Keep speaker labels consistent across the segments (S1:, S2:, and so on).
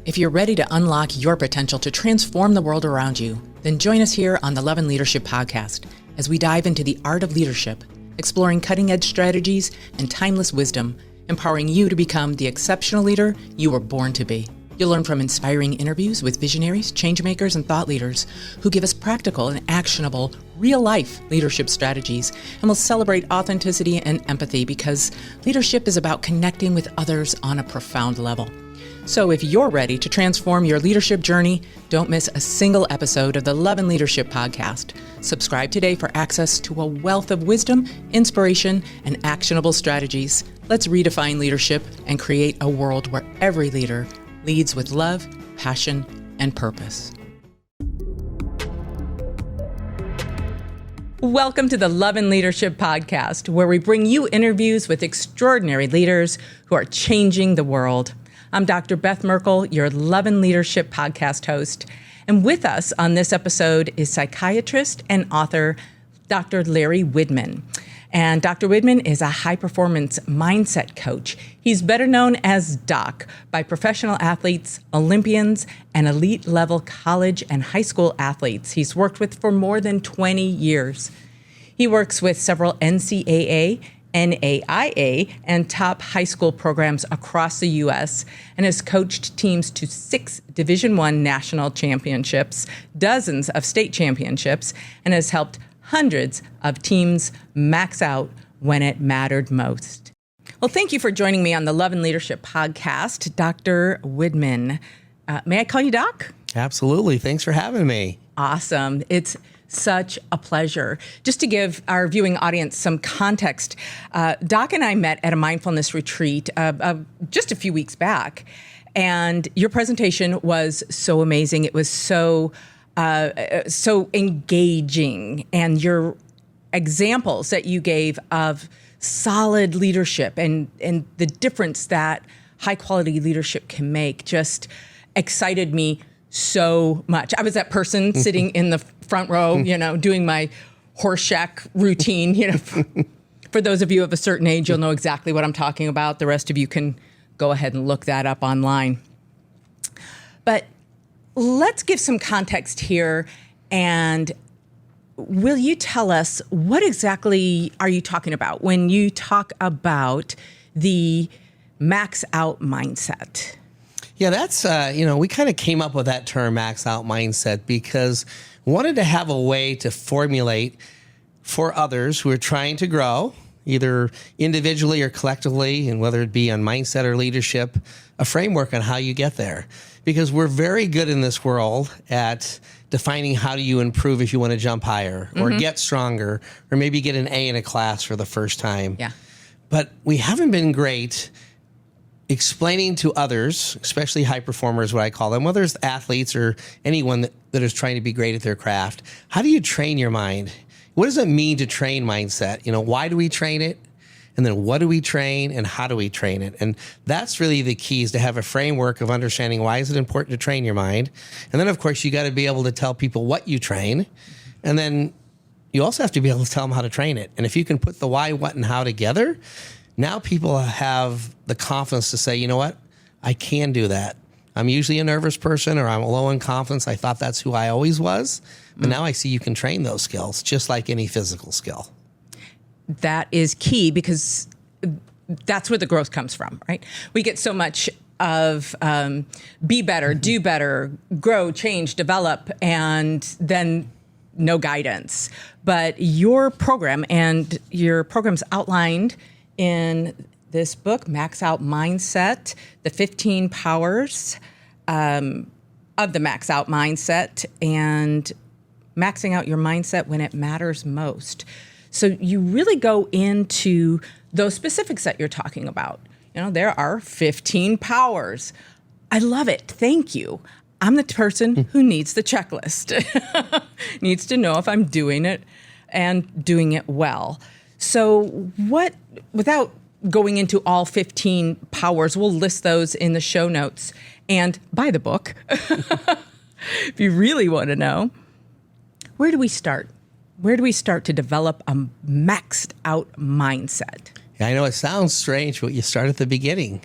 S1: If you're ready to unlock your potential to transform the world around you, then join us here on the Lovin Leadership podcast as we dive into the art of leadership, exploring cutting-edge strategies and timeless wisdom, empowering you to become the exceptional leader you were born to be. You'll learn from inspiring interviews with visionaries, changemakers, and thought leaders who give us practical and actionable, real-life leadership strategies, and we'll celebrate authenticity and empathy because leadership is about connecting with others on a profound level. So if you're ready to transform your leadership journey, don't miss a single episode of the Lovin Leadership podcast. Subscribe today for access to a wealth of wisdom, inspiration, and actionable strategies. Let's redefine leadership and create a world where every leader leads with love, passion, and purpose. Welcome to the Lovin Leadership podcast, where we bring you interviews with extraordinary leaders who are changing the world. I'm Dr. Beth Merkel, your Lovin Leadership podcast host. And with us on this episode is psychiatrist and author, Dr. Larry Widman. And Dr. Widman is a high-performance mindset coach. He's better known as Doc by professional athletes, Olympians, and elite-level college and high school athletes he's worked with for more than 20 years. He works with several NCAA, NAIA, and top high school programs across the U.S. and has coached teams to 6 Division I national championships, dozens of state championships, and has helped hundreds of teams max out when it mattered most. Well, thank you for joining me on the Lovin Leadership podcast, Dr. Widman. May I call you Doc?
S2: Absolutely. Thanks for having me.
S1: Awesome. It's such a pleasure. Just to give our viewing audience some context, Doc and I met at a mindfulness retreat just a few weeks back, and your presentation was so amazing. It was so engaging, and your examples that you gave of solid leadership and the difference that high quality leadership can make just excited me so much. I was that person sitting in the front row, doing my Horseshack routine. For those of you of a certain age, you'll know exactly what I'm talking about. The rest of you can go ahead and look that up online. But let's give some context here, and will you tell us what exactly are you talking about when you talk about the max out mindset?
S2: Yeah, that's, we kind of came up with that term, max out mindset, because we wanted to have a way to formulate for others who are trying to grow, either individually or collectively, and whether it be on mindset or leadership, a framework on how you get there. Because we're very good in this world at defining how do you improve if you want to jump higher or get stronger or maybe get an A in a class for the first time.
S1: Yeah.
S2: But we haven't been great explaining to others, especially high performers, what I call them, whether it's athletes or anyone that is trying to be great at their craft. How do you train your mind? What does it mean to train mindset? Why do we train it? And then what do we train and how do we train it? And that's really the key, is to have a framework of understanding why is it important to train your mind. And then, of course, you got to be able to tell people what you train. And then you also have to be able to tell them how to train it. And if you can put the why, what, and how together, now people have the confidence to say, you know what, I can do that. I'm usually a nervous person, or I'm low in confidence. I thought that's who I always was. But now I see you can train those skills just like any physical skill.
S1: That is key, because that's where the growth comes from, right? We get so much of be better, do better, grow, change, develop, and then no guidance. But your program and your program's outlined in this book, Max Out Mindset, the 15 powers of the Max Out Mindset, and maxing out your mindset when it matters most. So you really go into those specifics that you're talking about. There are 15 powers. I love it. Thank you. I'm the person who needs the checklist, needs to know if I'm doing it and doing it well. So without going into all 15 powers, we'll list those in the show notes and buy the book if you really want to know. Where do we start? Where do we start to develop a maxed out mindset?
S2: Yeah, I know it sounds strange, but you start at the beginning.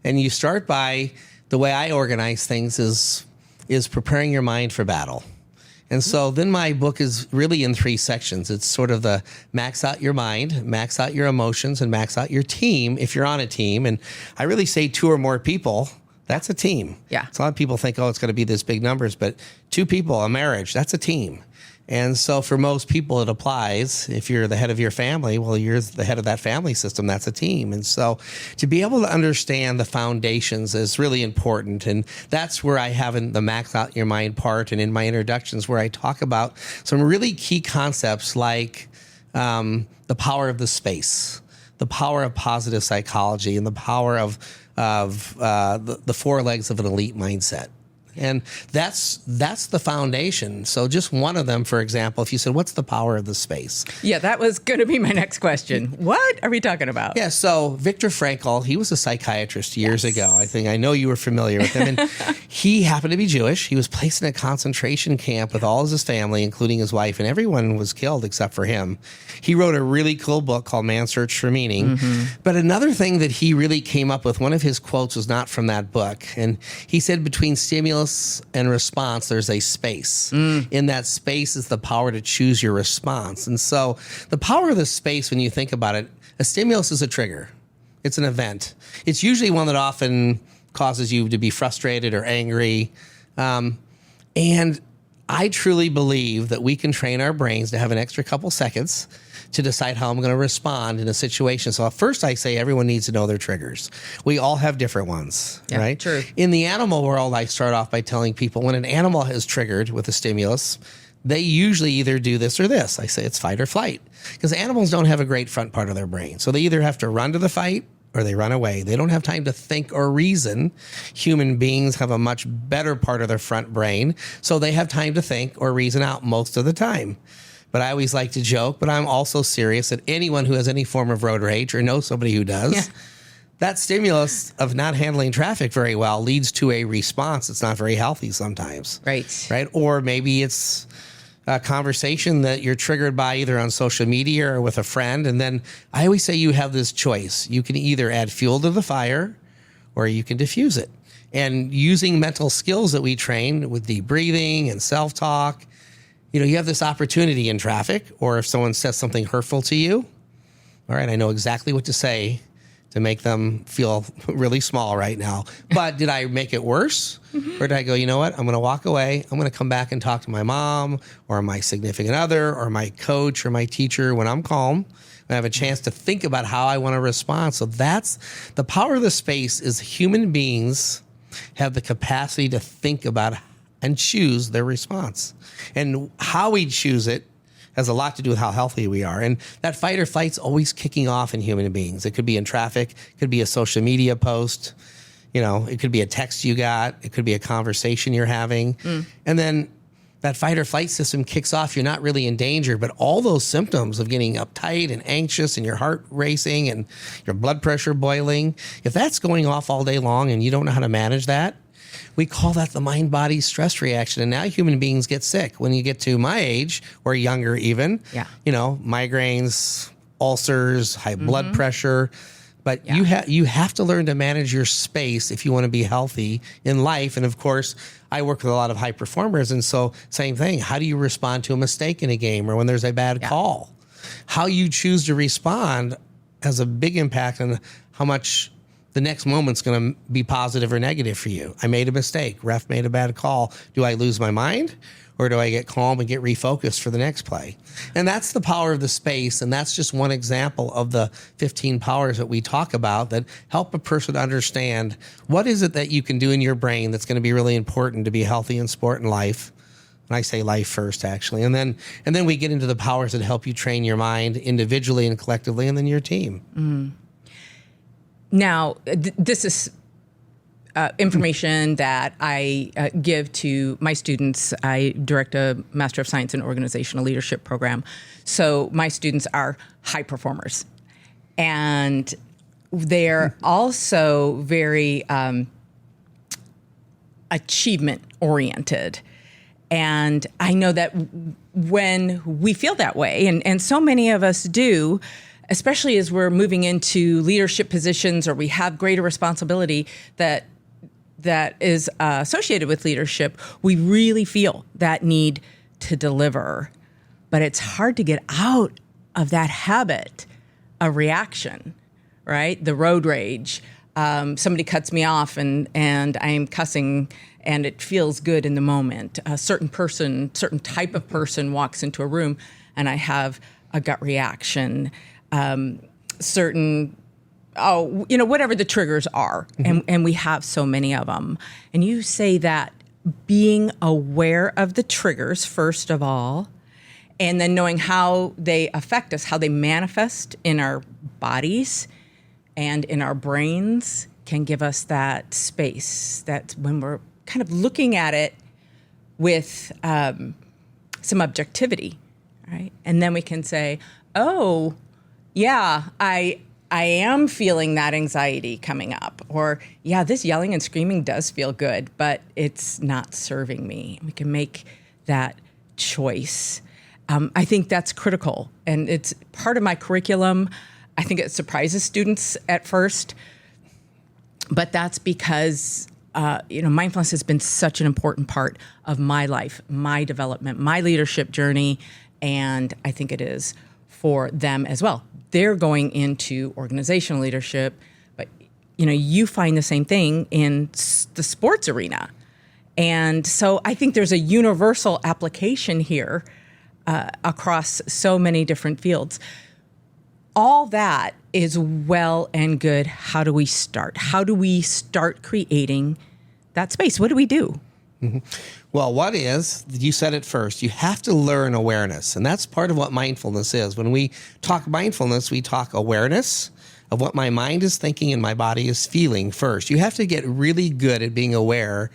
S2: And you start by the way I organize things is preparing your mind for battle. And so then my book is really in 3 sections. It's sort of the max out your mind, max out your emotions, and max out your team if you're on a team. And I really say 2 or more people, that's a team.
S1: Yeah.
S2: So a lot of people think, oh, it's going to be this big numbers, but 2 people, a marriage, that's a team. And so for most people, it applies. If you're the head of your family, well, you're the head of that family system. That's a team. And so to be able to understand the foundations is really important. And that's where I have in the max out your mind part and in my introductions where I talk about some really key concepts like the power of the space, the power of positive psychology, and the power of the 4 legs of an elite mindset. And that's the foundation. So just one of them, for example, if you said, what's the power of the space?
S1: Yeah, that was going to be my next question. What are we talking about?
S2: Yeah, so Viktor Frankl, he was a psychiatrist years ago. I know you were familiar with him. And he happened to be Jewish. He was placed in a concentration camp with all of his family, including his wife, and everyone was killed except for him. He wrote a really cool book called Man's Search for Meaning. But another thing that he really came up with, one of his quotes was not from that book. And he said between stimulus and response, there's a space. In that space is the power to choose your response. And so the power of the space, when you think about it, a stimulus is a trigger. It's an event. It's usually one that often causes you to be frustrated or angry. And I truly believe that we can train our brains to have an extra couple seconds to decide how I'm going to respond in a situation. So at first I say everyone needs to know their triggers. We all have different ones, right?
S1: True.
S2: In the animal world, I start off by telling people when an animal is triggered with a stimulus, they usually either do this or this. I say it's fight or flight because animals don't have a great front part of their brain. So they either have to run to the fight or they run away. They don't have time to think or reason. Human beings have a much better part of their front brain, so they have time to think or reason out most of the time. But I always like to joke, but I'm also serious that anyone who has any form of road rage or knows somebody who does, that stimulus of not handling traffic very well leads to a response that's not very healthy sometimes. Right. Or maybe it's a conversation that you're triggered by either on social media or with a friend. And then I always say you have this choice. You can either add fuel to the fire or you can diffuse it. And using mental skills that we train with deep breathing and self-talk, you have this opportunity in traffic, or if someone says something hurtful to you, all right, I know exactly what to say to make them feel really small right now. But did I make it worse? Or did I go, you know what? I'm going to walk away. I'm going to come back and talk to my mom or my significant other or my coach or my teacher when I'm calm. I have a chance to think about how I want to respond. So that's the power of the space is human beings have the capacity to think about and choose their response. And how we choose it has a lot to do with how healthy we are. And that fight or flight's always kicking off in human beings. It could be in traffic, it could be a social media post, it could be a text you got, it could be a conversation you're having. And then that fight or flight system kicks off, you're not really in danger, but all those symptoms of getting uptight and anxious and your heart racing and your blood pressure boiling, if that's going off all day long and you don't know how to manage that, we call that the mind-body stress reaction. And now human beings get sick. When you get to my age or younger even, migraines, ulcers, high blood pressure. But you have to learn to manage your space if you want to be healthy in life. And of course, I work with a lot of high performers. And so same thing. How do you respond to a mistake in a game or when there's a bad call? How you choose to respond has a big impact on how much the next moment's going to be positive or negative for you. I made a mistake. Ref made a bad call. Do I lose my mind or do I get calm and get refocused for the next play? And that's the power of the space. And that's just one example of the 15 powers that we talk about that help a person understand what is it that you can do in your brain that's going to be really important to be healthy in sport and life. And I say life first, actually. And then we get into the powers that help you train your mind individually and collectively and then your team.
S1: Now, this is information that I give to my students. I direct a Master of Science in Organizational Leadership program. So my students are high performers. And they're also very achievement-oriented. And I know that when we feel that way, and so many of us do, especially as we're moving into leadership positions or we have greater responsibility, that that is associated with leadership, we really feel that need to deliver. But it's hard to get out of that habit of reaction, right? The road rage. Somebody cuts me off and I'm cussing and it feels good in the moment. A certain type of person walks into a room and I have a gut reaction. Whatever the triggers are. And we have so many of them. And you say that being aware of the triggers, first of all, and then knowing how they affect us, how they manifest in our bodies and in our brains can give us that space that when we're kind of looking at it with some objectivity, right? And then we can say, oh, yeah, I am feeling that anxiety coming up. Or, yeah, this yelling and screaming does feel good, but it's not serving me. We can make that choice. I think that's critical. And it's part of my curriculum. I think it surprises students at first. But that's because, mindfulness has been such an important part of my life, my development, my leadership journey. And I think it is for them as well. They're going into organizational leadership, but you find the same thing in the sports arena. And so I think there's a universal application here across so many different fields. All that is well and good. How do we start? How do we start creating that space? What do we do?
S2: Mm-hmm. Well, you said it first, you have to learn awareness. And that's part of what mindfulness is. When we talk mindfulness, we talk awareness of what my mind is thinking and my body is feeling first. You have to get really good at being aware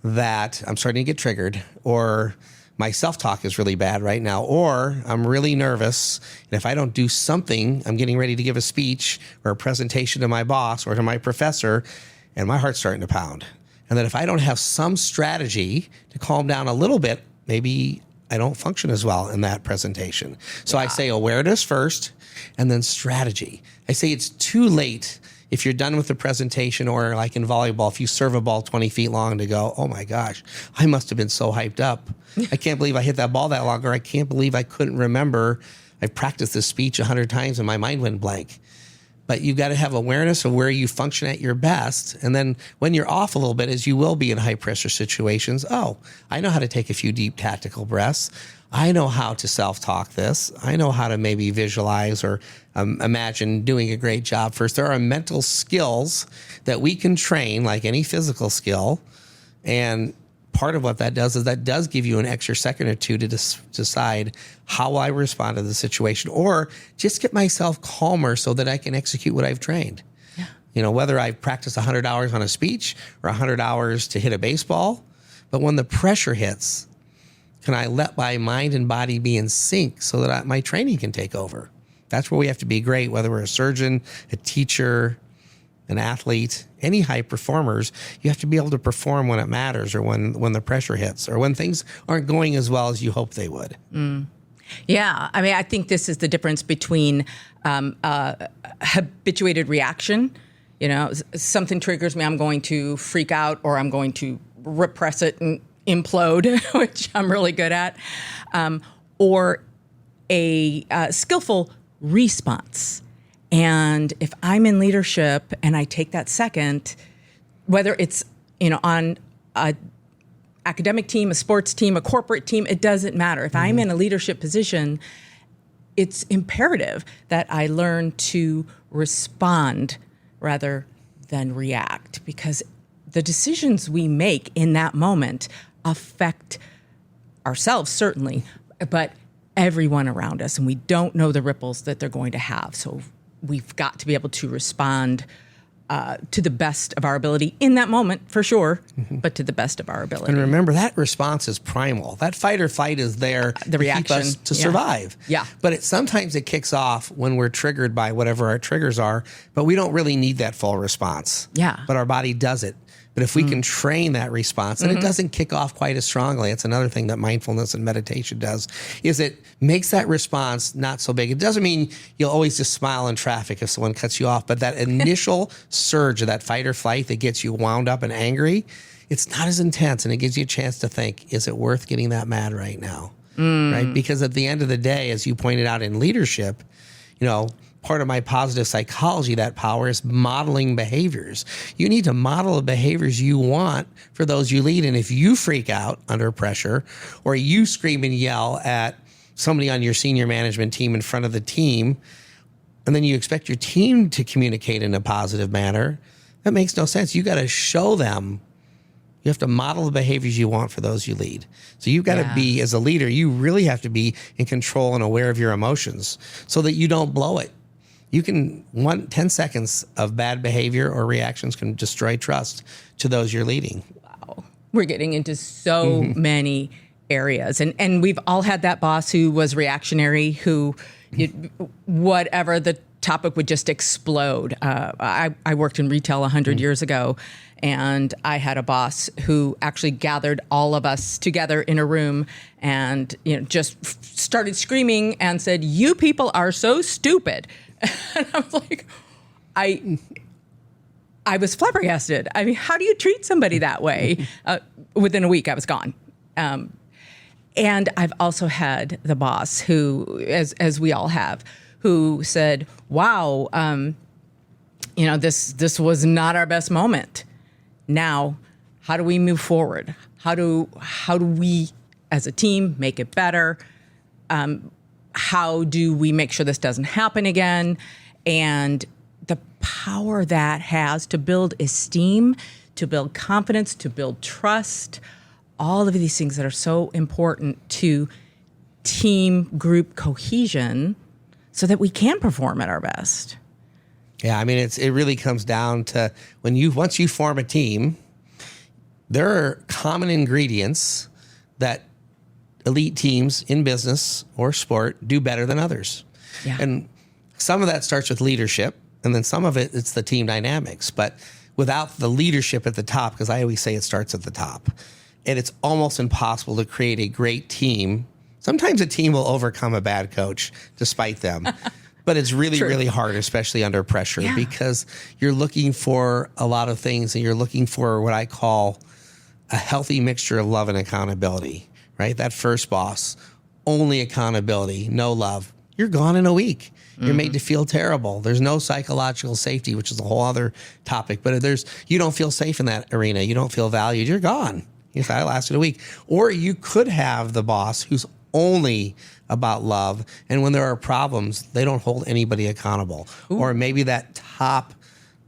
S2: that I'm starting to get triggered, or my self-talk is really bad right now, or I'm really nervous. And if I don't do something, I'm getting ready to give a speech or a presentation to my boss or to my professor, and my heart's starting to pound. And that if I don't have some strategy to calm down a little bit, maybe I don't function as well in that presentation. So I say awareness first and then strategy. I say it's too late if you're done with the presentation, or like in volleyball, if you serve a ball 20 feet long, to go, oh my gosh, I must have been so hyped up. I can't believe I hit that ball that long, or I can't believe I couldn't remember. I've practiced this speech 100 times and my mind went blank. But you've got to have awareness of where you function at your best. And then when you're off a little bit, as you will be in high pressure situations, oh, I know how to take a few deep tactical breaths. I know how to self-talk this. I know how to maybe visualize or imagine doing a great job first. There are mental skills that we can train like any physical skill. And part of what that does is that does give you an extra second or two to decide how I respond to the situation, or just get myself calmer so that I can execute what I've trained. Yeah. Whether I've practiced 100 hours on a speech or 100 hours to hit a baseball, but when the pressure hits, can I let my mind and body be in sync so that my training can take over? That's where we have to be great, whether we're a surgeon, a teacher, an athlete, any high performers. You have to be able to perform when it matters, or when the pressure hits, or when things aren't going as well as you hope they would.
S1: Yeah. I mean, I think this is the difference between habituated reaction. Something triggers me, I'm going to freak out, or I'm going to repress it and implode, which I'm really good at, or a skillful response. And if I'm in leadership and I take that second, whether it's on a academic team, a sports team, a corporate team, it doesn't matter. If I'm in a leadership position, it's imperative that I learn to respond rather than react, because the decisions we make in that moment affect ourselves, certainly, but everyone around us, and we don't know the ripples that they're going to have. So we've got to be able to respond to the best of our ability in that moment, for sure, but to the best of our ability.
S2: And remember, that response is primal. That fight or flight is there
S1: the reaction.
S2: To keep us to survive.
S1: Yeah.
S2: But sometimes it kicks off when we're triggered by whatever our triggers are, but we don't really need that full response.
S1: Yeah.
S2: But our body does it But if we can train that response, and it doesn't kick off quite as strongly, it's another thing that mindfulness and meditation does, is it makes that response not so big. It doesn't mean you'll always just smile in traffic if someone cuts you off, but that initial surge of that fight or flight that gets you wound up and angry, it's not as intense, and it gives you a chance to think, is it worth getting that mad right now? Right? Because at the end of the day, as you pointed out in leadership, part of my positive psychology, that power is modeling behaviors. You need to model the behaviors you want for those you lead. And if you freak out under pressure, or you scream and yell at somebody on your senior management team in front of the team, and then you expect your team to communicate in a positive manner, that makes no sense. You got to show them. You have to model the behaviors you want for those you lead. So you've got to be, as a leader, you really have to be in control and aware of your emotions so that you don't blow it. You can, 10 seconds of bad behavior or reactions can destroy trust to those you're leading.
S1: Wow. We're getting into so many areas. And we've all had that boss who was reactionary, who, whatever the topic would just explode. I worked in retail 100 years ago, and I had a boss who actually gathered all of us together in a room and just started screaming and said, "You people are so stupid." And I was like, I was flabbergasted. I mean, how do you treat somebody that way? Within a week, I was gone. And I've also had the boss who, as we all have, who said, "Wow, this was not our best moment. Now, how do we move forward? How do we, as a team, make it better? How do we make sure this doesn't happen again?" And the power that has to build esteem, to build confidence, to build trust, all of these things that are so important to team group cohesion so that we can perform at our best.
S2: Yeah, I mean, it really comes down to once you form a team, there are common ingredients that elite teams in business or sport do better than others.
S1: Yeah.
S2: And some of that starts with leadership, and then some of it's the team dynamics. But without the leadership at the top, because I always say it starts at the top, and it's almost impossible to create a great team. Sometimes a team will overcome a bad coach despite them. But it's really, really hard, especially under pressure, because you're looking for a lot of things, and you're looking for what I call a healthy mixture of love and accountability, right? That first boss, only accountability, no love. You're gone in a week. You're made to feel terrible. There's no psychological safety, which is a whole other topic. But you don't feel safe in that arena. You don't feel valued. You're gone. You say, I lasted a week. Or you could have the boss who's only about love, and when there are problems, they don't hold anybody accountable. Ooh. Or maybe that top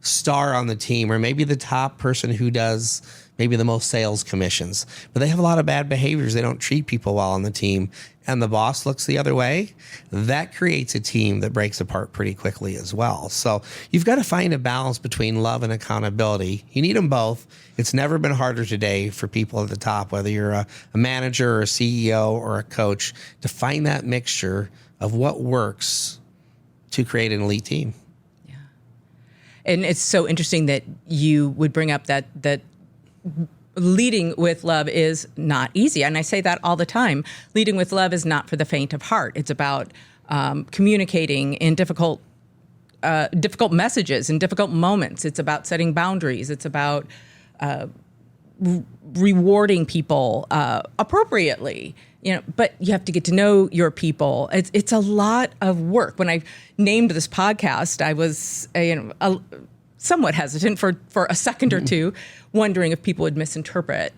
S2: star on the team, or maybe the top person who does maybe the most sales commissions, but they have a lot of bad behaviors. They don't treat people well on the team, and the boss looks the other way. That creates a team that breaks apart pretty quickly as well. So you've got to find a balance between love and accountability. You need them both. It's never been harder today for people at the top, whether you're a manager or a CEO or a coach, to find that mixture of what works to create an elite team.
S1: Yeah. And it's so interesting that you would bring up that leading with love is not easy. And I say that all the time. Leading with love is not for the faint of heart. It's about communicating in difficult messages, in difficult moments. It's about setting boundaries. It's about rewarding people appropriately. But you have to get to know your people. It's a lot of work. When I named this podcast, I was somewhat hesitant for a second or two, wondering if people would misinterpret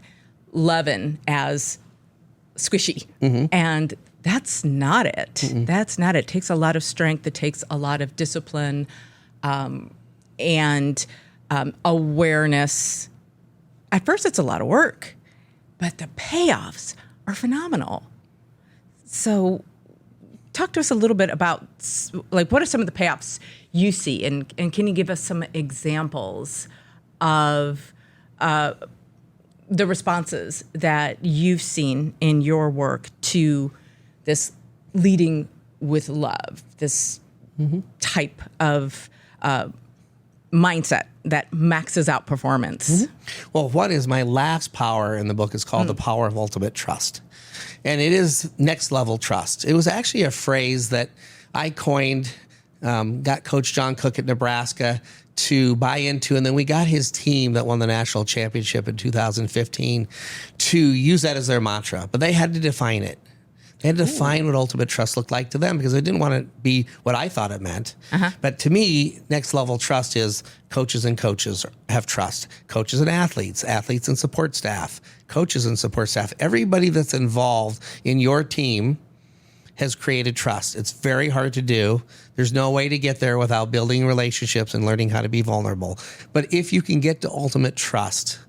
S1: Lovin as squishy. And that's not it. That's not it. It takes a lot of strength. It takes a lot of discipline and awareness. At first, it's a lot of work, but the payoffs are phenomenal. So talk to us a little bit about, what are some of the payoffs you see? And can you give us some examples of the responses that you've seen in your work to this leading with love, this type of mindset that maxes out performance?
S2: Well, one is my last power in the book is called the power of ultimate trust. And it is next level trust. It was actually a phrase that I coined, got Coach John Cook at Nebraska to buy into, and then we got his team that won the national championship in 2015 to use that as their mantra. But they had to define it. They had to define what ultimate trust looked like to them because they didn't want to be what I thought it meant. But to me, next level trust is coaches and coaches have trust. Coaches and athletes, athletes and support staff, coaches and support staff. Everybody that's involved in your team has created trust. It's very hard to do. There's no way to get there without building relationships and learning how to be vulnerable. But if you can get to ultimate trust,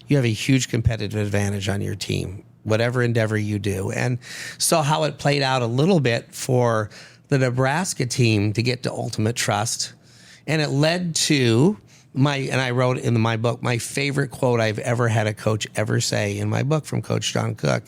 S2: you have a huge competitive advantage on your team, whatever endeavor you do. And so how it played out a little bit for the Nebraska team to get to ultimate trust, and it led to and I wrote in my book, my favorite quote I've ever had a coach ever say in my book from Coach John Cook.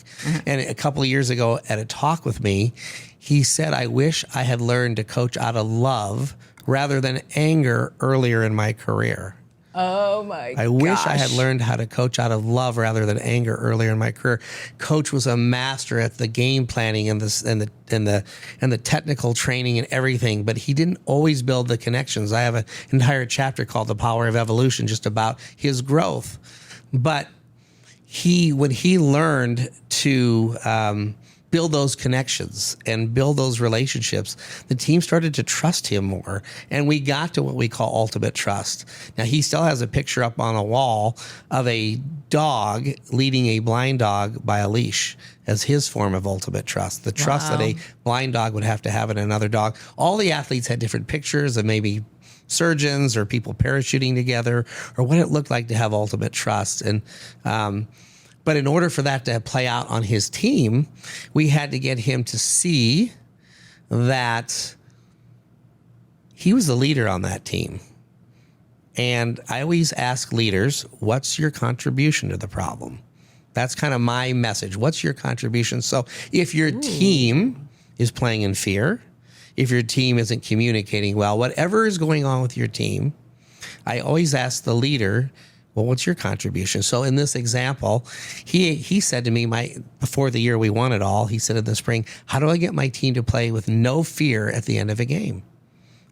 S2: And a couple of years ago at a talk with me, he said, I wish I had learned to coach out of love rather than anger earlier in my career.
S1: Oh my gosh.
S2: I wish I had learned how to coach out of love rather than anger earlier in my career. Coach was a master at the game planning and the technical training and everything, but he didn't always build the connections. I have an entire chapter called The Power of Evolution just about his growth. But when he learned to build those connections and build those relationships, the team started to trust him more. And we got to what we call ultimate trust. Now, he still has a picture up on a wall of a dog leading a blind dog by a leash as his form of ultimate trust. The trust that a blind dog would have to have in another dog. All the athletes had different pictures of maybe surgeons or people parachuting together or what it looked like to have ultimate trust. And, but in order for that to play out on his team, we had to get him to see that he was the leader on that team. And I always ask leaders, what's your contribution to the problem? That's kind of my message. What's your contribution? So if your team is playing in fear, if your team isn't communicating well, whatever is going on with your team, I always ask the leader, well, what's your contribution? So in this example, he said to me, before the year we won it all, he said in the spring, how do I get my team to play with no fear at the end of a game?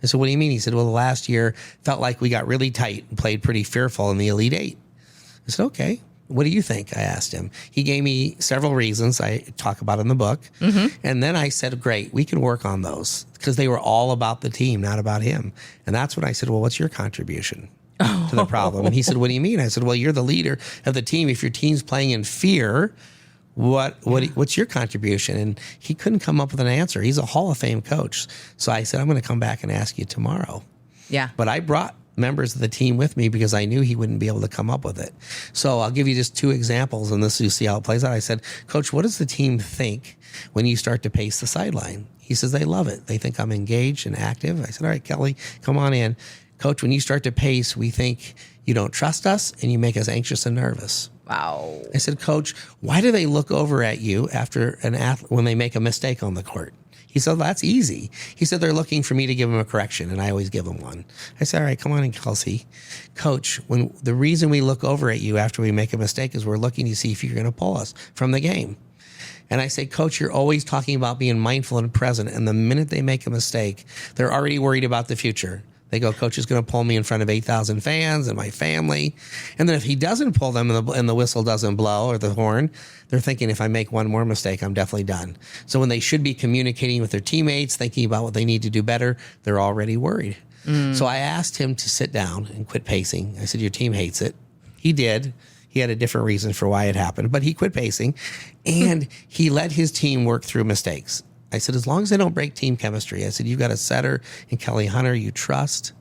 S2: I said, what do you mean? He said, well, the last year felt like we got really tight and played pretty fearful in the Elite Eight. I said, okay, what do you think? I asked him. He gave me several reasons I talk about in the book. And then I said, great, we can work on those because they were all about the team, not about him. And that's when I said, well, what's your contribution to the problem? And he said, what do you mean? I said, well, you're the leader of the team. If your team's playing in fear, what's your contribution? And he couldn't come up with an answer. He's a Hall of Fame coach. So I said, I'm going to come back and ask you tomorrow.
S1: Yeah.
S2: But I brought members of the team with me because I knew he wouldn't be able to come up with it. So I'll give you just two examples, and this you see how it plays out. I said, Coach, what does the team think when you start to pace the sideline? He says, they love it. They think I'm engaged and active. I said, all right, Kelly, come on in. Coach, when you start to pace, we think you don't trust us and you make us anxious and nervous.
S1: Wow.
S2: I said, Coach, why do they look over at you after when they make a mistake on the court? He said, that's easy. He said, they're looking for me to give them a correction, and I always give them one. I said, all right, come on in, Kelsey. Coach, the reason we look over at you after we make a mistake is we're looking to see if you're going to pull us from the game. And I say, Coach, you're always talking about being mindful and present, and the minute they make a mistake, they're already worried about the future. They go, Coach is going to pull me in front of 8,000 fans and my family. And then if he doesn't pull them and the whistle doesn't blow or the horn, they're thinking if I make one more mistake, I'm definitely done. So when they should be communicating with their teammates, thinking about what they need to do better, they're already worried. So I asked him to sit down and quit pacing. I said, your team hates it. He did. He had a different reason for why it happened, but he quit pacing and he let his team work through mistakes. I said, as long as they don't break team chemistry, I said, you've got a setter and Kelly Hunter you trust,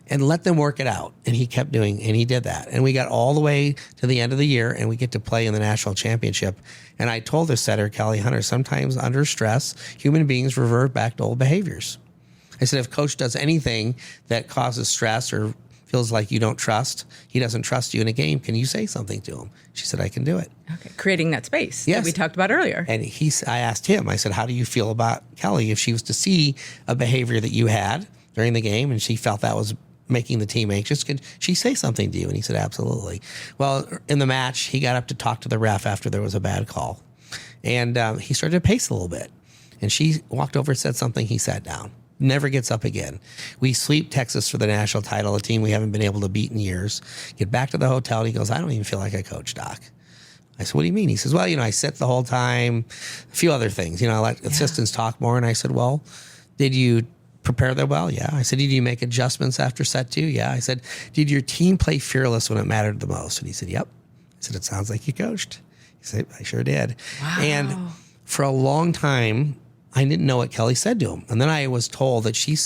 S2: and let them work it out. And he kept doing, and he did that. And we got all the way to the end of the year, and we get to play in the national championship. And I told the setter, Kelly Hunter, sometimes under stress, human beings revert back to old behaviors. I said, if Coach does anything that causes stress or feels like you don't trust, he doesn't trust you in a game, can you say something to him? She said, I can do it.
S1: Okay, creating that space that
S2: Yes.
S1: we talked about earlier.
S2: And I asked him, I said, how do you feel about Kelly if she was to see a behavior that you had during the game and she felt that was making the team anxious? Could she say something to you? And he said, absolutely. Well, in the match, he got up to talk to the ref after there was a bad call. And he started to pace a little bit. And she walked over and said something. He sat down. Never gets up again. We sweep Texas for the national title, a team we haven't been able to beat in years. Get back to the hotel. And he goes, I don't even feel like I coach, Doc. I said, what do you mean? He says, well, I sit the whole time, a few other things. I let assistants talk more. And I said, well, did you prepare them well? Yeah. I said, did you make adjustments after set 2? Yeah. I said, did your team play fearless when it mattered the most? And he said, yep. I said, it sounds like you coached. He said, I sure did.
S1: Wow.
S2: And for a long time, I didn't know what Kelly said to him. And then I was told that she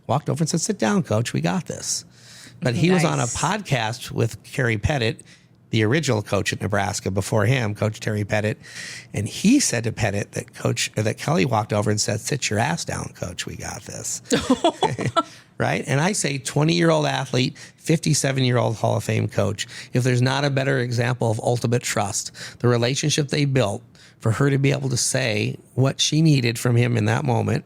S2: walked over and said, sit down, coach, we got this. But he was on a podcast with Kerry Pettit, the original coach at Nebraska before him, Coach Terry Pettit. And he said to Pettit that Kelly walked over and said, sit your ass down, coach, we got this. Right? And I say 20-year-old athlete, 57-year-old Hall of Fame coach. If there's not a better example of ultimate trust, the relationship they built for her to be able to say what she needed from him in that moment,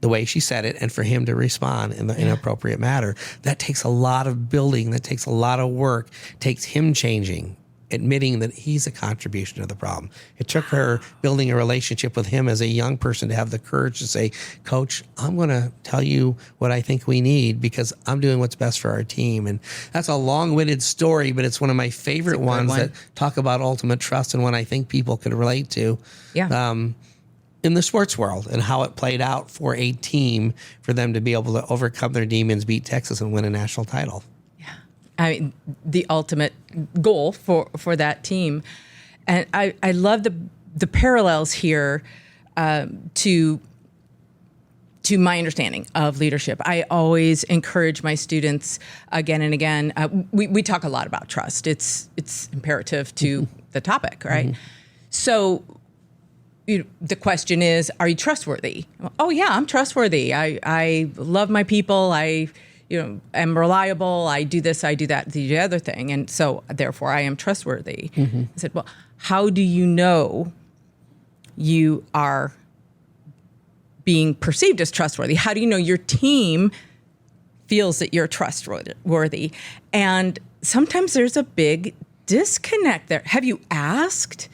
S2: the way she said it, and for him to respond in an appropriate manner. That takes a lot of building. That takes a lot of work. It takes him changing, admitting that he's a contribution to the problem. It took her building a relationship with him as a young person to have the courage to say, Coach, I'm going to tell you what I think we need because I'm doing what's best for our team. And that's a long-winded story, but it's one of my favorite ones that talk about ultimate trust and one I think people could relate to.
S1: Yeah.
S2: In the sports world and how it played out for a team for them to be able to overcome their demons, beat Texas, and win a national title.
S1: Yeah. I mean, the ultimate goal for that team. And I love the parallels here to my understanding of leadership. I always encourage my students again and again. We talk a lot about trust. It's imperative to the topic, right? Mm-hmm. So the question is, are you trustworthy? Oh yeah, I'm trustworthy. I love my people. I am reliable. I do this, I do that, the other thing. And so therefore I am trustworthy. Mm-hmm. I said, well, how do you know you are being perceived as trustworthy? How do you know your team feels that you're trustworthy? And sometimes there's a big disconnect there. Have you asked?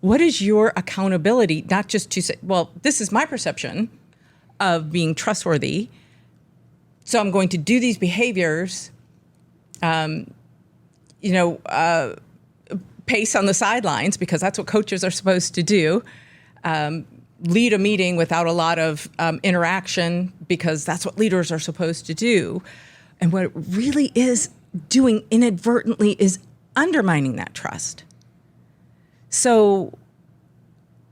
S1: What is your accountability? Not just to say, well, this is my perception of being trustworthy, so I'm going to do these behaviors, pace on the sidelines because that's what coaches are supposed to do, lead a meeting without a lot of interaction because that's what leaders are supposed to do. And what it really is doing inadvertently is undermining that trust. So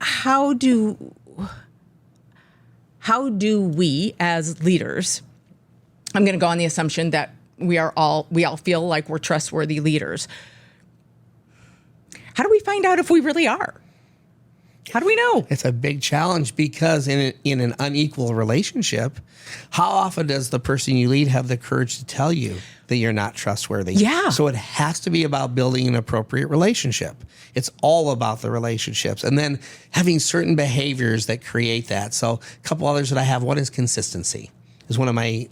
S1: how do we as leaders, I'm going to go on the assumption that we all feel like we're trustworthy leaders. How do we find out if we really are? How do we know?
S2: It's a big challenge because in an unequal relationship, how often does the person you lead have the courage to tell you that you're not trustworthy?
S1: Yeah.
S2: So it has to be about building an appropriate relationship. It's all about the relationships and then having certain behaviors that create that. So a couple others that I have. One is consistency. Is one of my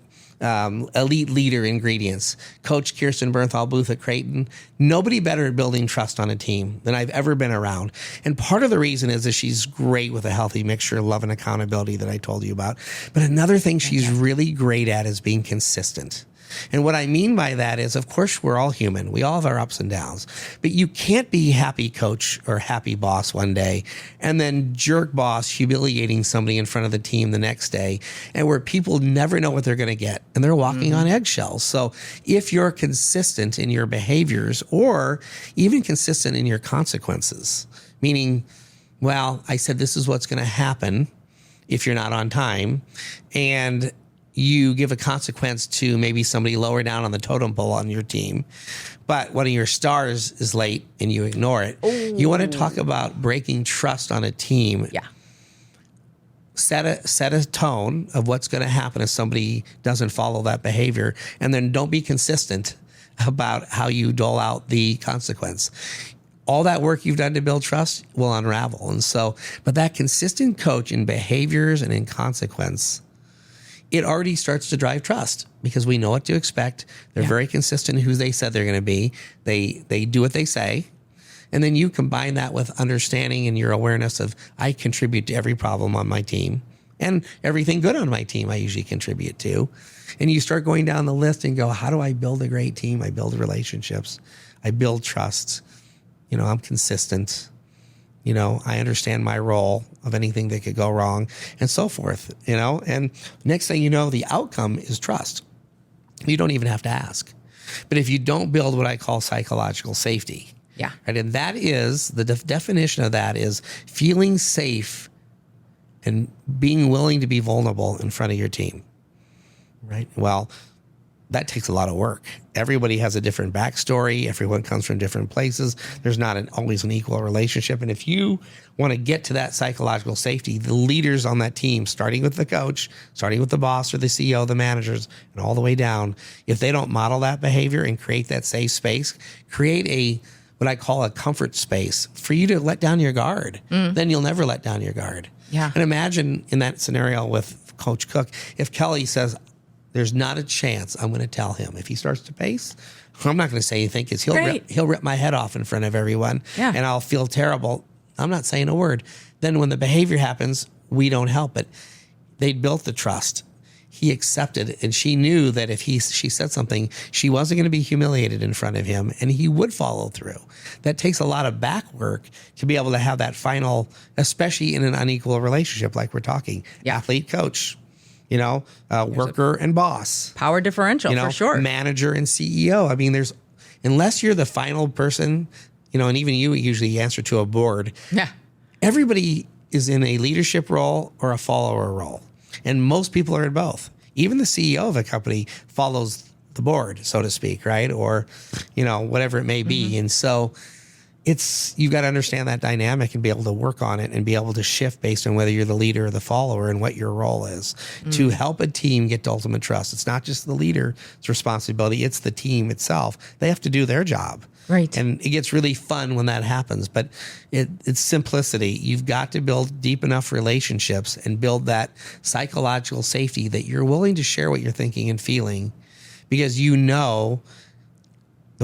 S2: elite leader ingredients. Coach Kirsten Bernthal Booth at Creighton. Nobody better at building trust on a team than I've ever been around. And part of the reason is that she's great with a healthy mixture of love and accountability that I told you about. But another thing she's really great at is being consistent. And what I mean by that is, of course, we're all human. We all have our ups and downs. But you can't be happy coach or happy boss one day and then jerk boss humiliating somebody in front of the team the next day, and where people never know what they're going to get and they're walking on eggshells. So if you're consistent in your behaviors or even consistent in your consequences, meaning, well, I said this is what's going to happen if you're not on time, and you give a consequence to maybe somebody lower down on the totem pole on your team, but one of your stars is late and you ignore it. Ooh. You want to talk about breaking trust on a team.
S1: Yeah.
S2: Set a tone of what's going to happen if somebody doesn't follow that behavior, and then don't be consistent about how you dole out the consequence. All that work you've done to build trust will unravel. And so, but that consistent coach in behaviors and in consequence it already starts to drive trust because we know what to expect. They're very consistent in who they said they're going to be. They do what they say. And then you combine that with understanding and your awareness of I contribute to every problem on my team and everything good on my team I usually contribute to. And you start going down the list and go, how do I build a great team? I build relationships. I build trust. I'm consistent. I understand my role of anything that could go wrong and so forth, and next thing you know, the outcome is trust. You don't even have to ask. But if you don't build what I call psychological safety, right, and that is the definition of that is feeling safe and being willing to be vulnerable in front of your team, right? Well, that takes a lot of work. Everybody has a different backstory. Everyone comes from different places. There's not always an equal relationship. And if you want to get to that psychological safety, the leaders on that team, starting with the coach, starting with the boss or the CEO, the managers, and all the way down, if they don't model that behavior and create that safe space, create what I call a comfort space for you to let down your guard, then you'll never let down your guard.
S1: Yeah.
S2: And imagine in that scenario with Coach Cook, if Kelly says, there's not a chance I'm going to tell him. If he starts to pace, I'm not going to say anything because he'll rip my head off in front of everyone and I'll feel terrible. I'm not saying a word. Then when the behavior happens, we don't help it. They built the trust. He accepted, and she knew that if she said something, she wasn't going to be humiliated in front of him, and he would follow through. That takes a lot of back work to be able to have that final, especially in an unequal relationship like we're talking. Athlete, coach. Worker and boss.
S1: Power differential, for sure.
S2: Manager and CEO. I mean, unless you're the final person, and even you usually answer to a board.
S1: Yeah.
S2: Everybody is in a leadership role or a follower role. And most people are in both. Even the CEO of a company follows the board, so to speak, right? Or, whatever it may be. And so you've got to understand that dynamic and be able to work on it and be able to shift based on whether you're the leader or the follower and what your role is to help a team get to ultimate trust. It's not just the leader's responsibility, it's the team itself. They have to do their job.
S1: Right.
S2: And it gets really fun when that happens, but it's simplicity. You've got to build deep enough relationships and build that psychological safety that you're willing to share what you're thinking and feeling because the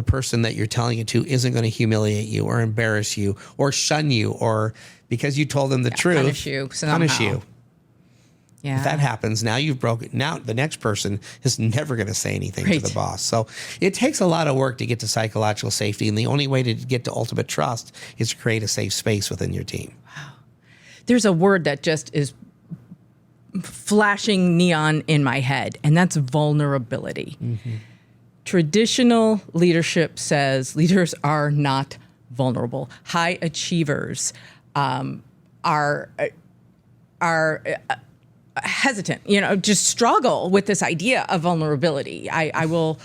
S2: person that you're telling it to isn't going to humiliate you or embarrass you or shun you or because you told them the truth,
S1: punish you somehow.
S2: Punish you.
S1: Yeah.
S2: If that happens, now you've broken. Now the next person is never going to say anything to the boss. So it takes a lot of work to get to psychological safety. And the only way to get to ultimate trust is to create a safe space within your team.
S1: Wow. There's a word that just is flashing neon in my head, and that's vulnerability. Traditional leadership says leaders are not vulnerable. High achievers are hesitant, just struggle with this idea of vulnerability. I will,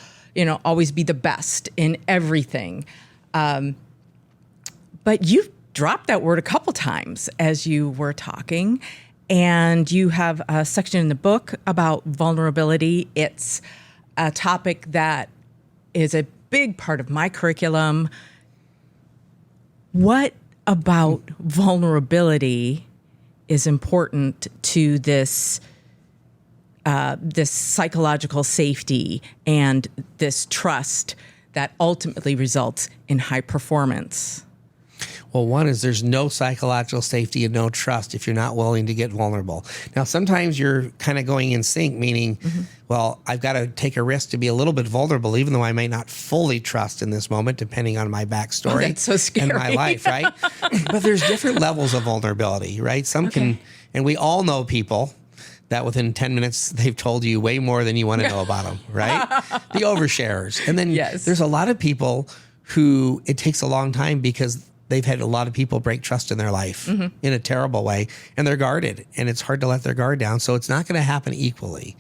S1: always be the best in everything. But you dropped that word a couple times as you were talking, and you have a section in the book about vulnerability. It's a topic that is a big part of my curriculum. What about vulnerability is important to this psychological safety and this trust that ultimately results in high performance?
S2: Well, one is there's no psychological safety and no trust if you're not willing to get vulnerable. Now, sometimes you're kind of going in sync, meaning, well, I've got to take a risk to be a little bit vulnerable, even though I may not fully trust in this moment, depending on my backstory
S1: that's so scary.
S2: and my life, right? But there's different levels of vulnerability, right? Some can, and we all know people that within 10 minutes, they've told you way more than you want to know about them, right? The oversharers. And then there's a lot of people who it takes a long time because they've had a lot of people break trust in their life in a terrible way, and they're guarded, and it's hard to let their guard down. So it's not going to happen equally.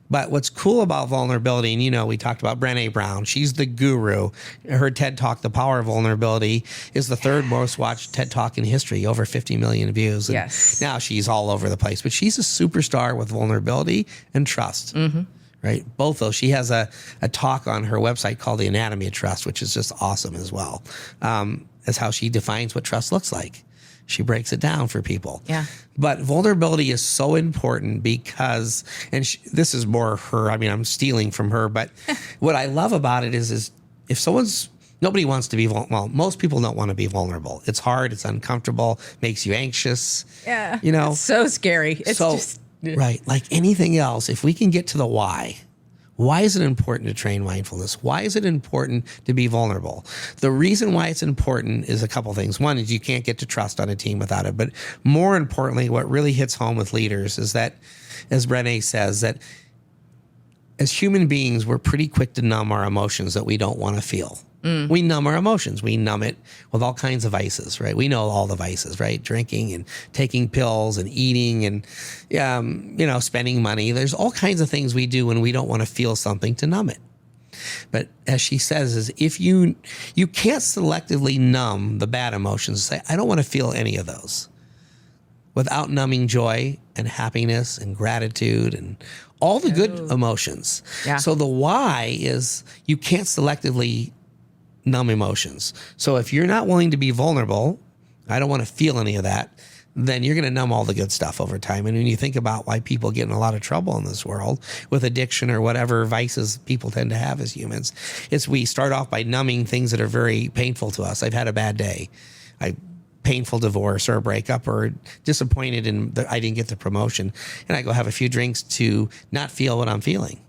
S2: But what's cool about vulnerability, and we talked about Brené Brown. She's the guru. Her TED Talk, The Power of Vulnerability, is the third most watched TED Talk in history, over 50 million views. And now she's all over the place, but she's a superstar with vulnerability and trust. Right? Both those. She has a talk on her website called The Anatomy of Trust, which is just awesome as well. As how she defines what trust looks like. She breaks it down for people.
S1: Yeah.
S2: But vulnerability is so important because, and this is more her, I mean, I'm stealing from her, but what I love about it is if nobody wants to be vulnerable. Well, most people don't want to be vulnerable. It's hard. It's uncomfortable. Makes you anxious.
S1: Yeah.
S2: You know,
S1: It's so scary. It's just
S2: right. Like anything else, if we can get to the why is it important to train mindfulness? Why is it important to be vulnerable? The reason why it's important is a couple things. One is you can't get to trust on a team without it. But more importantly, what really hits home with leaders is that, as Brené says, that as human beings, we're pretty quick to numb our emotions that we don't want to feel. We numb our emotions. We numb it with all kinds of vices, right? We know all the vices, right? Drinking and taking pills and eating and, spending money. There's all kinds of things we do when we don't want to feel something to numb it. But as she says, is if you can't selectively numb the bad emotions, say, I don't want to feel any of those, without numbing joy and happiness and gratitude and all the good emotions.
S1: Yeah.
S2: So the why is you can't selectively numb emotions. So if you're not willing to be vulnerable, I don't want to feel any of that, then you're going to numb all the good stuff over time. And when you think about why people get in a lot of trouble in this world with addiction or whatever vices people tend to have as humans, it's we start off by numbing things that are very painful to us. I've had a bad day. Painful divorce or a breakup or disappointed I didn't get the promotion. And I go have a few drinks to not feel what I'm feeling.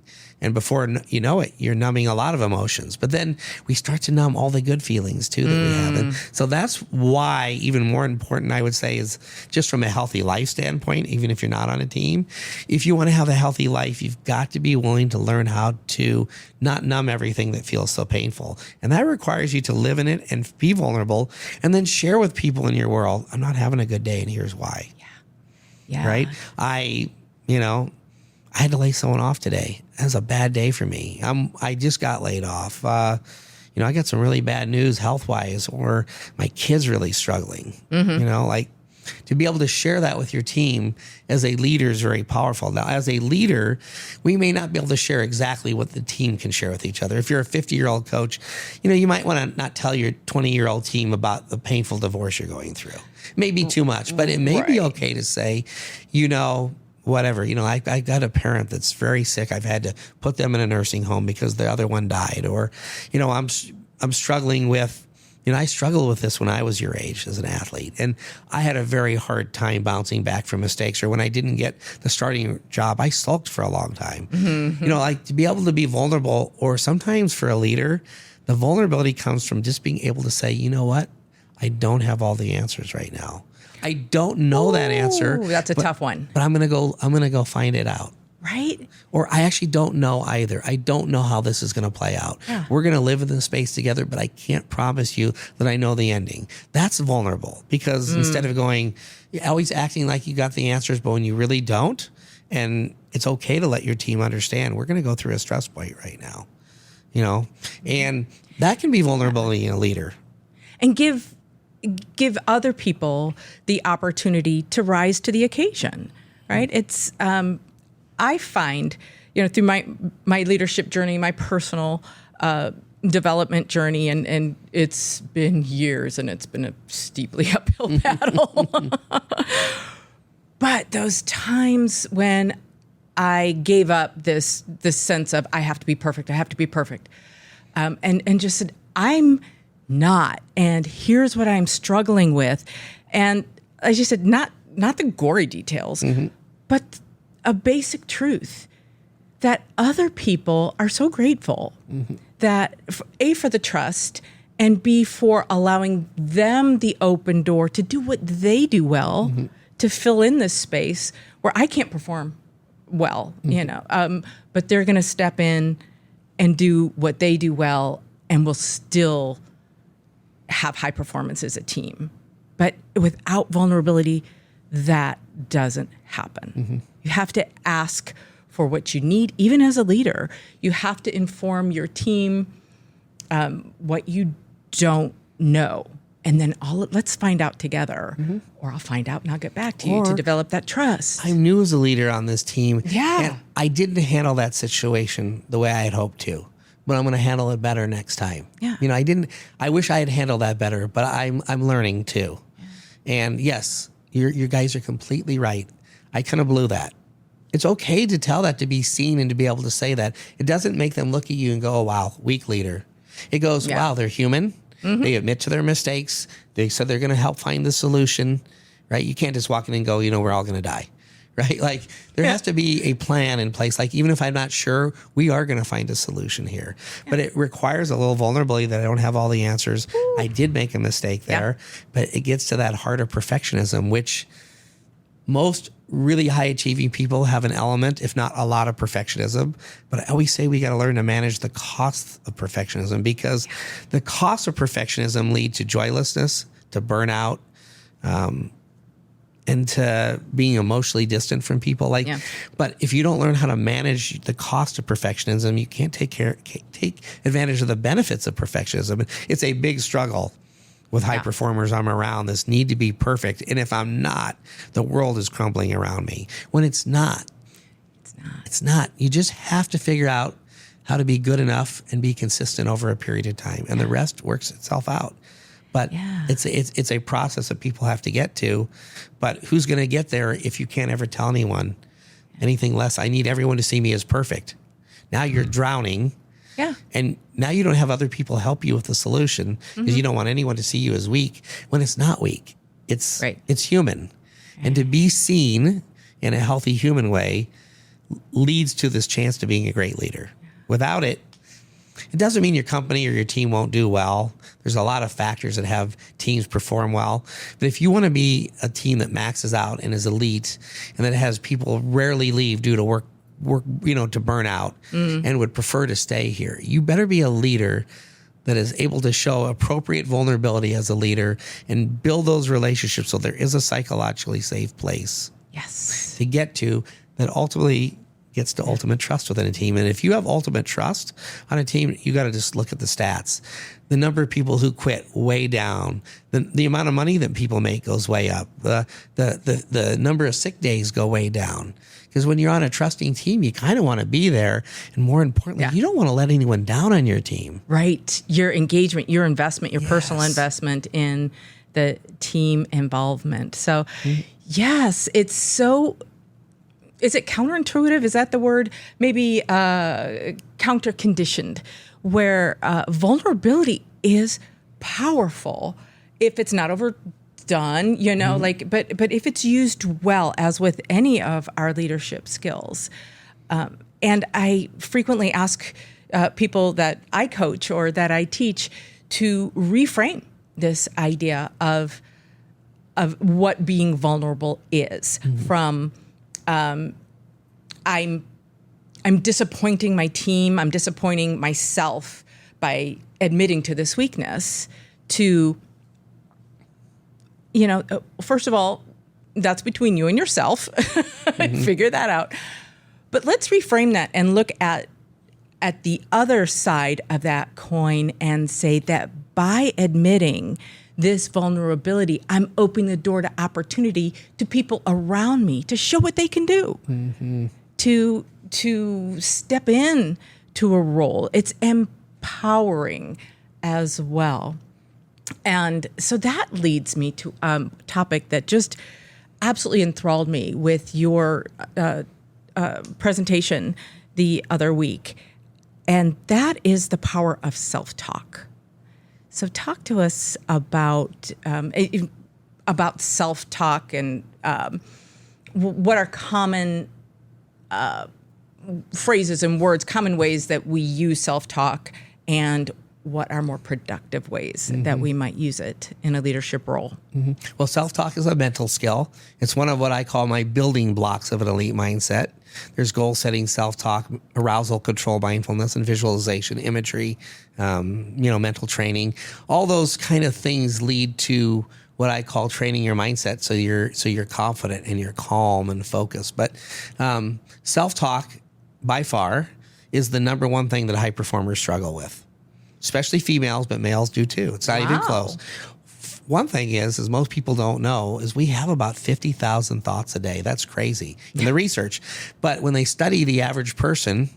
S2: And before you know it, you're numbing a lot of emotions. But then we start to numb all the good feelings too that we have. And so that's why, even more important, I would say, is just from a healthy life standpoint, even if you're not on a team, if you want to have a healthy life, you've got to be willing to learn how to not numb everything that feels so painful. And that requires you to live in it and be vulnerable and then share with people in your world, I'm not having a good day and here's why.
S1: Yeah.
S2: Right? I had to lay someone off today. That was a bad day for me. I just got laid off. I got some really bad news health-wise, or my kid's really struggling. To be able to share that with your team as a leader is very powerful. Now, as a leader, we may not be able to share exactly what the team can share with each other. If you're a 50-year-old coach, you might want to not tell your 20-year-old team about the painful divorce you're going through. Maybe too much, but it may be okay to say, whatever, I got a parent that's very sick. I've had to put them in a nursing home because the other one died. Or, I'm struggling with, I struggled with this when I was your age as an athlete. And I had a very hard time bouncing back from mistakes. Or when I didn't get the starting job, I sulked for a long time. Mm-hmm. To be able to be vulnerable, or sometimes for a leader, the vulnerability comes from just being able to say, you know what? I don't have all the answers right now. I don't know that answer.
S1: That's a tough one.
S2: But I'm gonna go find it out.
S1: Right?
S2: Or I actually don't know either. I don't know how this is gonna play out. Yeah. We're gonna live in this space together, but I can't promise you that I know the ending. That's vulnerable, because instead of always acting like you got the answers, but when you really don't, and it's okay to let your team understand, we're gonna go through a stress point right now. And that can be vulnerability in a leader.
S1: And give other people the opportunity to rise to the occasion, right? It's, I find, through my leadership journey, my personal development journey, and it's been years and it's been a steeply uphill battle. But those times when I gave up this sense of I have to be perfect, and just said, I'm not, and here's what I'm struggling with. And as you said, not the gory details, but a basic truth that other people are so grateful that A, for the trust, and B, for allowing them the open door to do what they do well, to fill in this space where I can't perform well, but they're going to step in and do what they do well, and will still have high performance as a team. But without vulnerability, that doesn't happen. You have to ask for what you need, even as a leader. You have to inform your team what you don't know. And then let's find out together. Or I'll find out and I'll get back to you to develop that trust.
S2: I'm new as a leader on this team.
S1: Yeah.
S2: And I didn't handle that situation the way I had hoped to. But I'm going to handle it better next time.
S1: Yeah.
S2: I wish I had handled that better, but I'm learning too. And yes, your guys are completely right. I kind of blew that. It's okay to tell that, to be seen and to be able to say that. It doesn't make them look at you and go, oh, wow, weak leader. It goes, wow, they're human. They admit to their mistakes. They said they're going to help find the solution, right? You can't just walk in and go, we're all going to die, right? Like there has to be a plan in place. Like even if I'm not sure, we are going to find a solution here. But it requires a little vulnerability that I don't have all the answers. Ooh. I did make a mistake there, but it gets to that heart of perfectionism, which most really high achieving people have an element, if not a lot, of perfectionism. But I always say we got to learn to manage the costs of perfectionism, because the costs of perfectionism lead to joylessness, to burnout, and to being emotionally distant from people. But if you don't learn how to manage the cost of perfectionism, you can't take advantage of the benefits of perfectionism. It's a big struggle with high performers I'm around, this need to be perfect. And if I'm not, the world is crumbling around me. When it's not. It's not. You just have to figure out how to be good enough and be consistent over a period of time. And the rest works itself out. But it's a process that people have to get to. But who's going to get there if you can't ever tell anyone anything less? I need everyone to see me as perfect. Now you're drowning. Yeah. And now you don't have other people help you with the solution, because you don't want anyone to see you as weak when it's not weak. It's human. And to be seen in a healthy human way leads to this chance to being a great leader. Without it, it doesn't mean your company or your team won't do well. There's a lot of factors that have teams perform well. But if you want to be a team that maxes out and is elite, and that has people rarely leave due to work, to burn out, and would prefer to stay here, you better be a leader that is able to show appropriate vulnerability as a leader and build those relationships so there is a psychologically safe place to get to that ultimately gets to ultimate trust within a team. And if you have ultimate trust on a team, you got to just look at the stats. The number of people who quit, way down. The amount of money that people make goes way up. The number of sick days go way down. Because when you're on a trusting team, you kind of want to be there. And more importantly, you don't want to let anyone down on your team. Right.
S1: Your engagement, your investment, your personal investment in the team involvement. So, yes, it's so... Is it counterintuitive? Is that the word? Maybe counter-conditioned, where vulnerability is powerful if it's not overdone, but if it's used well, as with any of our leadership skills. And I frequently ask people that I coach or that I teach to reframe this idea of what being vulnerable is from... I'm disappointing my team, I'm disappointing myself by admitting to this weakness, to, first of all, that's between you and yourself. Figure that out. But let's reframe that and look at the other side of that coin and say that by admitting this vulnerability, I'm opening the door to opportunity to people around me to show what they can do, to step in to a role. It's empowering as well. And so that leads me to a topic that just absolutely enthralled me with your presentation the other week. And that is the power of self-talk. So talk to us about self-talk and what are common phrases and words, common ways that we use self-talk, and what are more productive ways that we might use it in a leadership role.
S2: Well, self-talk is a mental skill. It's one of what I call my building blocks of an elite mindset. There's goal setting, self-talk, arousal, control, mindfulness, and visualization, imagery, mental training. All those kind of things lead to what I call training your mindset, so you're confident and you're calm and focused. But self-talk, by far, is the number one thing that high performers struggle with, especially females, but males do too. It's not even close. One thing is most people don't know, is we have about 50,000 thoughts a day. That's crazy in the research. But when they study the average person,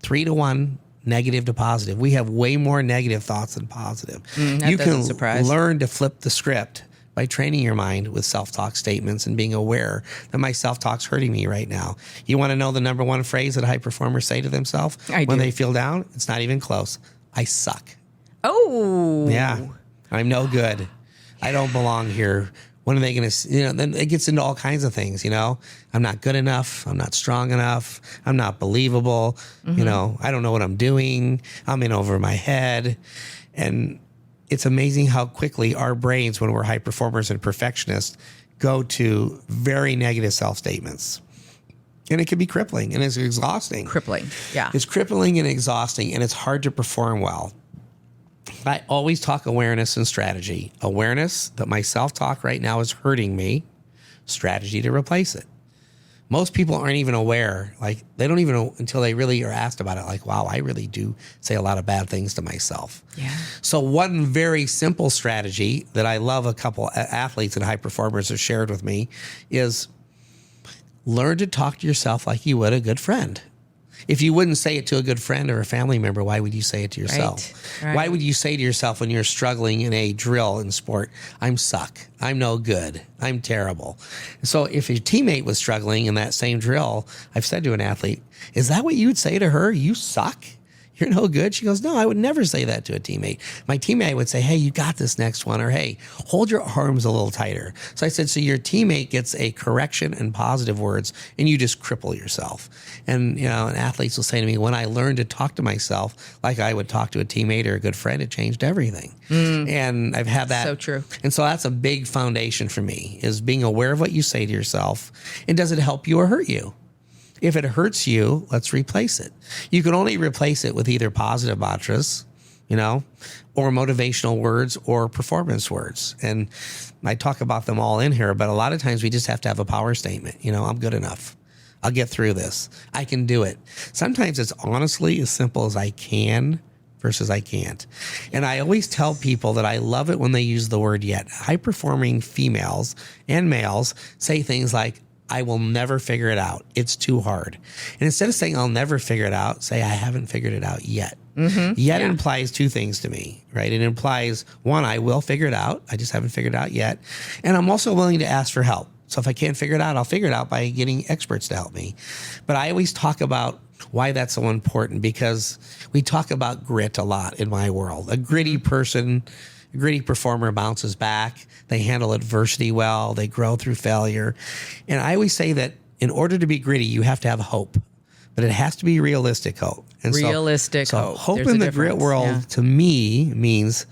S2: 3-to-1 negative to positive. We have way more negative thoughts than positive.
S1: You can
S2: learn to flip the script by training your mind with self-talk statements and being aware that my self-talk's hurting me right now. You want to know the number one phrase that high performers say to themselves when they feel down? It's not even close. I suck.
S1: Oh.
S2: Yeah. I'm no good. I don't belong here. When are they going to, then it gets into all kinds of things, I'm not good enough. I'm not strong enough. I'm not believable. I don't know what I'm doing. I'm in over my head. And it's amazing how quickly our brains, when we're high performers and perfectionists, go to very negative self-statements. And it can be crippling and it's exhausting.
S1: Crippling, yeah.
S2: It's crippling and exhausting, and it's hard to perform well. I always talk awareness and strategy. Awareness that my self-talk right now is hurting me. Strategy to replace it. Most people aren't even aware. Like, they don't even know until they really are asked about it. Like, wow, I really do say a lot of bad things to myself.
S1: Yeah.
S2: So one very simple strategy that I love a couple athletes and high performers have shared with me is learn to talk to yourself like you would a good friend. If you wouldn't say it to a good friend or a family member, why would you say it to yourself?
S1: Right.
S2: Why would you say to yourself when you're struggling in a drill in sport, I'm suck, I'm no good, I'm terrible? So if your teammate was struggling in that same drill, I've said to an athlete, is that what you would say to her? You suck? You're no good? She goes, no, I would never say that to a teammate. My teammate would say, hey, you got this next one, or hey, hold your arms a little tighter. So I said, so your teammate gets a correction and positive words, and you just cripple yourself. And, and athletes will say to me, when I learned to talk to myself like I would talk to a teammate or a good friend, it changed everything. And I've had that.
S1: So true.
S2: And so that's a big foundation for me, is being aware of what you say to yourself. And does it help you or hurt you? If it hurts you, let's replace it. You can only replace it with either positive mantras, or motivational words or performance words. And I talk about them all in here, but a lot of times we just have to have a power statement. I'm good enough. I'll get through this. I can do it. Sometimes it's honestly as simple as I can versus I can't. And I always tell people that I love it when they use the word yet. High-performing females and males say things like, I will never figure it out. It's too hard. And instead of saying I'll never figure it out, say I haven't figured it out yet. Yet implies two things to me, right? It implies, one, I will figure it out. I just haven't figured it out yet. And I'm also willing to ask for help. So if I can't figure it out, I'll figure it out by getting experts to help me. But I always talk about why that's so important, because we talk about grit a lot in my world. A gritty person, a gritty performer bounces back. They handle adversity well. They grow through failure. And I always say that in order to be gritty, you have to have hope, but it has to be realistic hope. And
S1: realistic hope.
S2: Hope
S1: There's
S2: in
S1: a
S2: the grit
S1: difference.
S2: world to me means,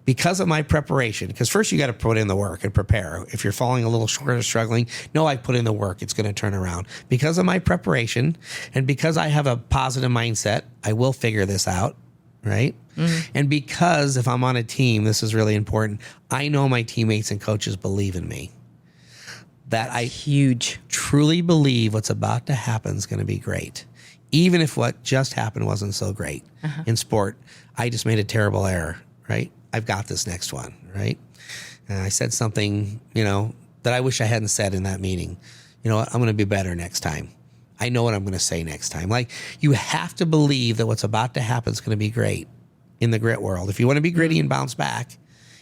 S2: because of my preparation, because first you got to put in the work and prepare. If you're falling a little short or struggling, no, I put in the work. It's going to turn around. Because of my preparation and because I have a positive mindset, I will figure this out, right? And because if I'm on a team, this is really important, I know my teammates and coaches believe in me. That I truly believe what's about to happen is going to be great. Even if what just happened wasn't so great. In sport, I just made a terrible error, right? I've got this next one, right? And I said something, that I wish I hadn't said in that meeting. You know what? I'm going to be better next time. I know what I'm going to say next time. Like, you have to believe that what's about to happen is going to be great in the grit world. If you want to be gritty and bounce back,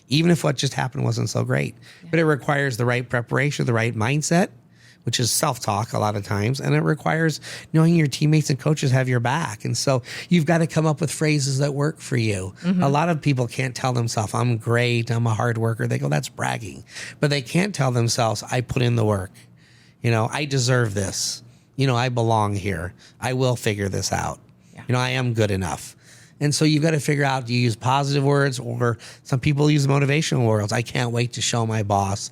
S2: even if what just happened wasn't so great. But it requires the right preparation, the right mindset, which is self-talk a lot of times. And it requires knowing your teammates and coaches have your back. And so you've got to come up with phrases that work for you. A lot of people can't tell themselves, I'm great, I'm a hard worker. They go, that's bragging. But they can't tell themselves, I put in the work. I deserve this. I belong here. I will figure this out. I am good enough. And so you've got to figure out, do you use positive words, or some people use motivational words? I can't wait to show my boss,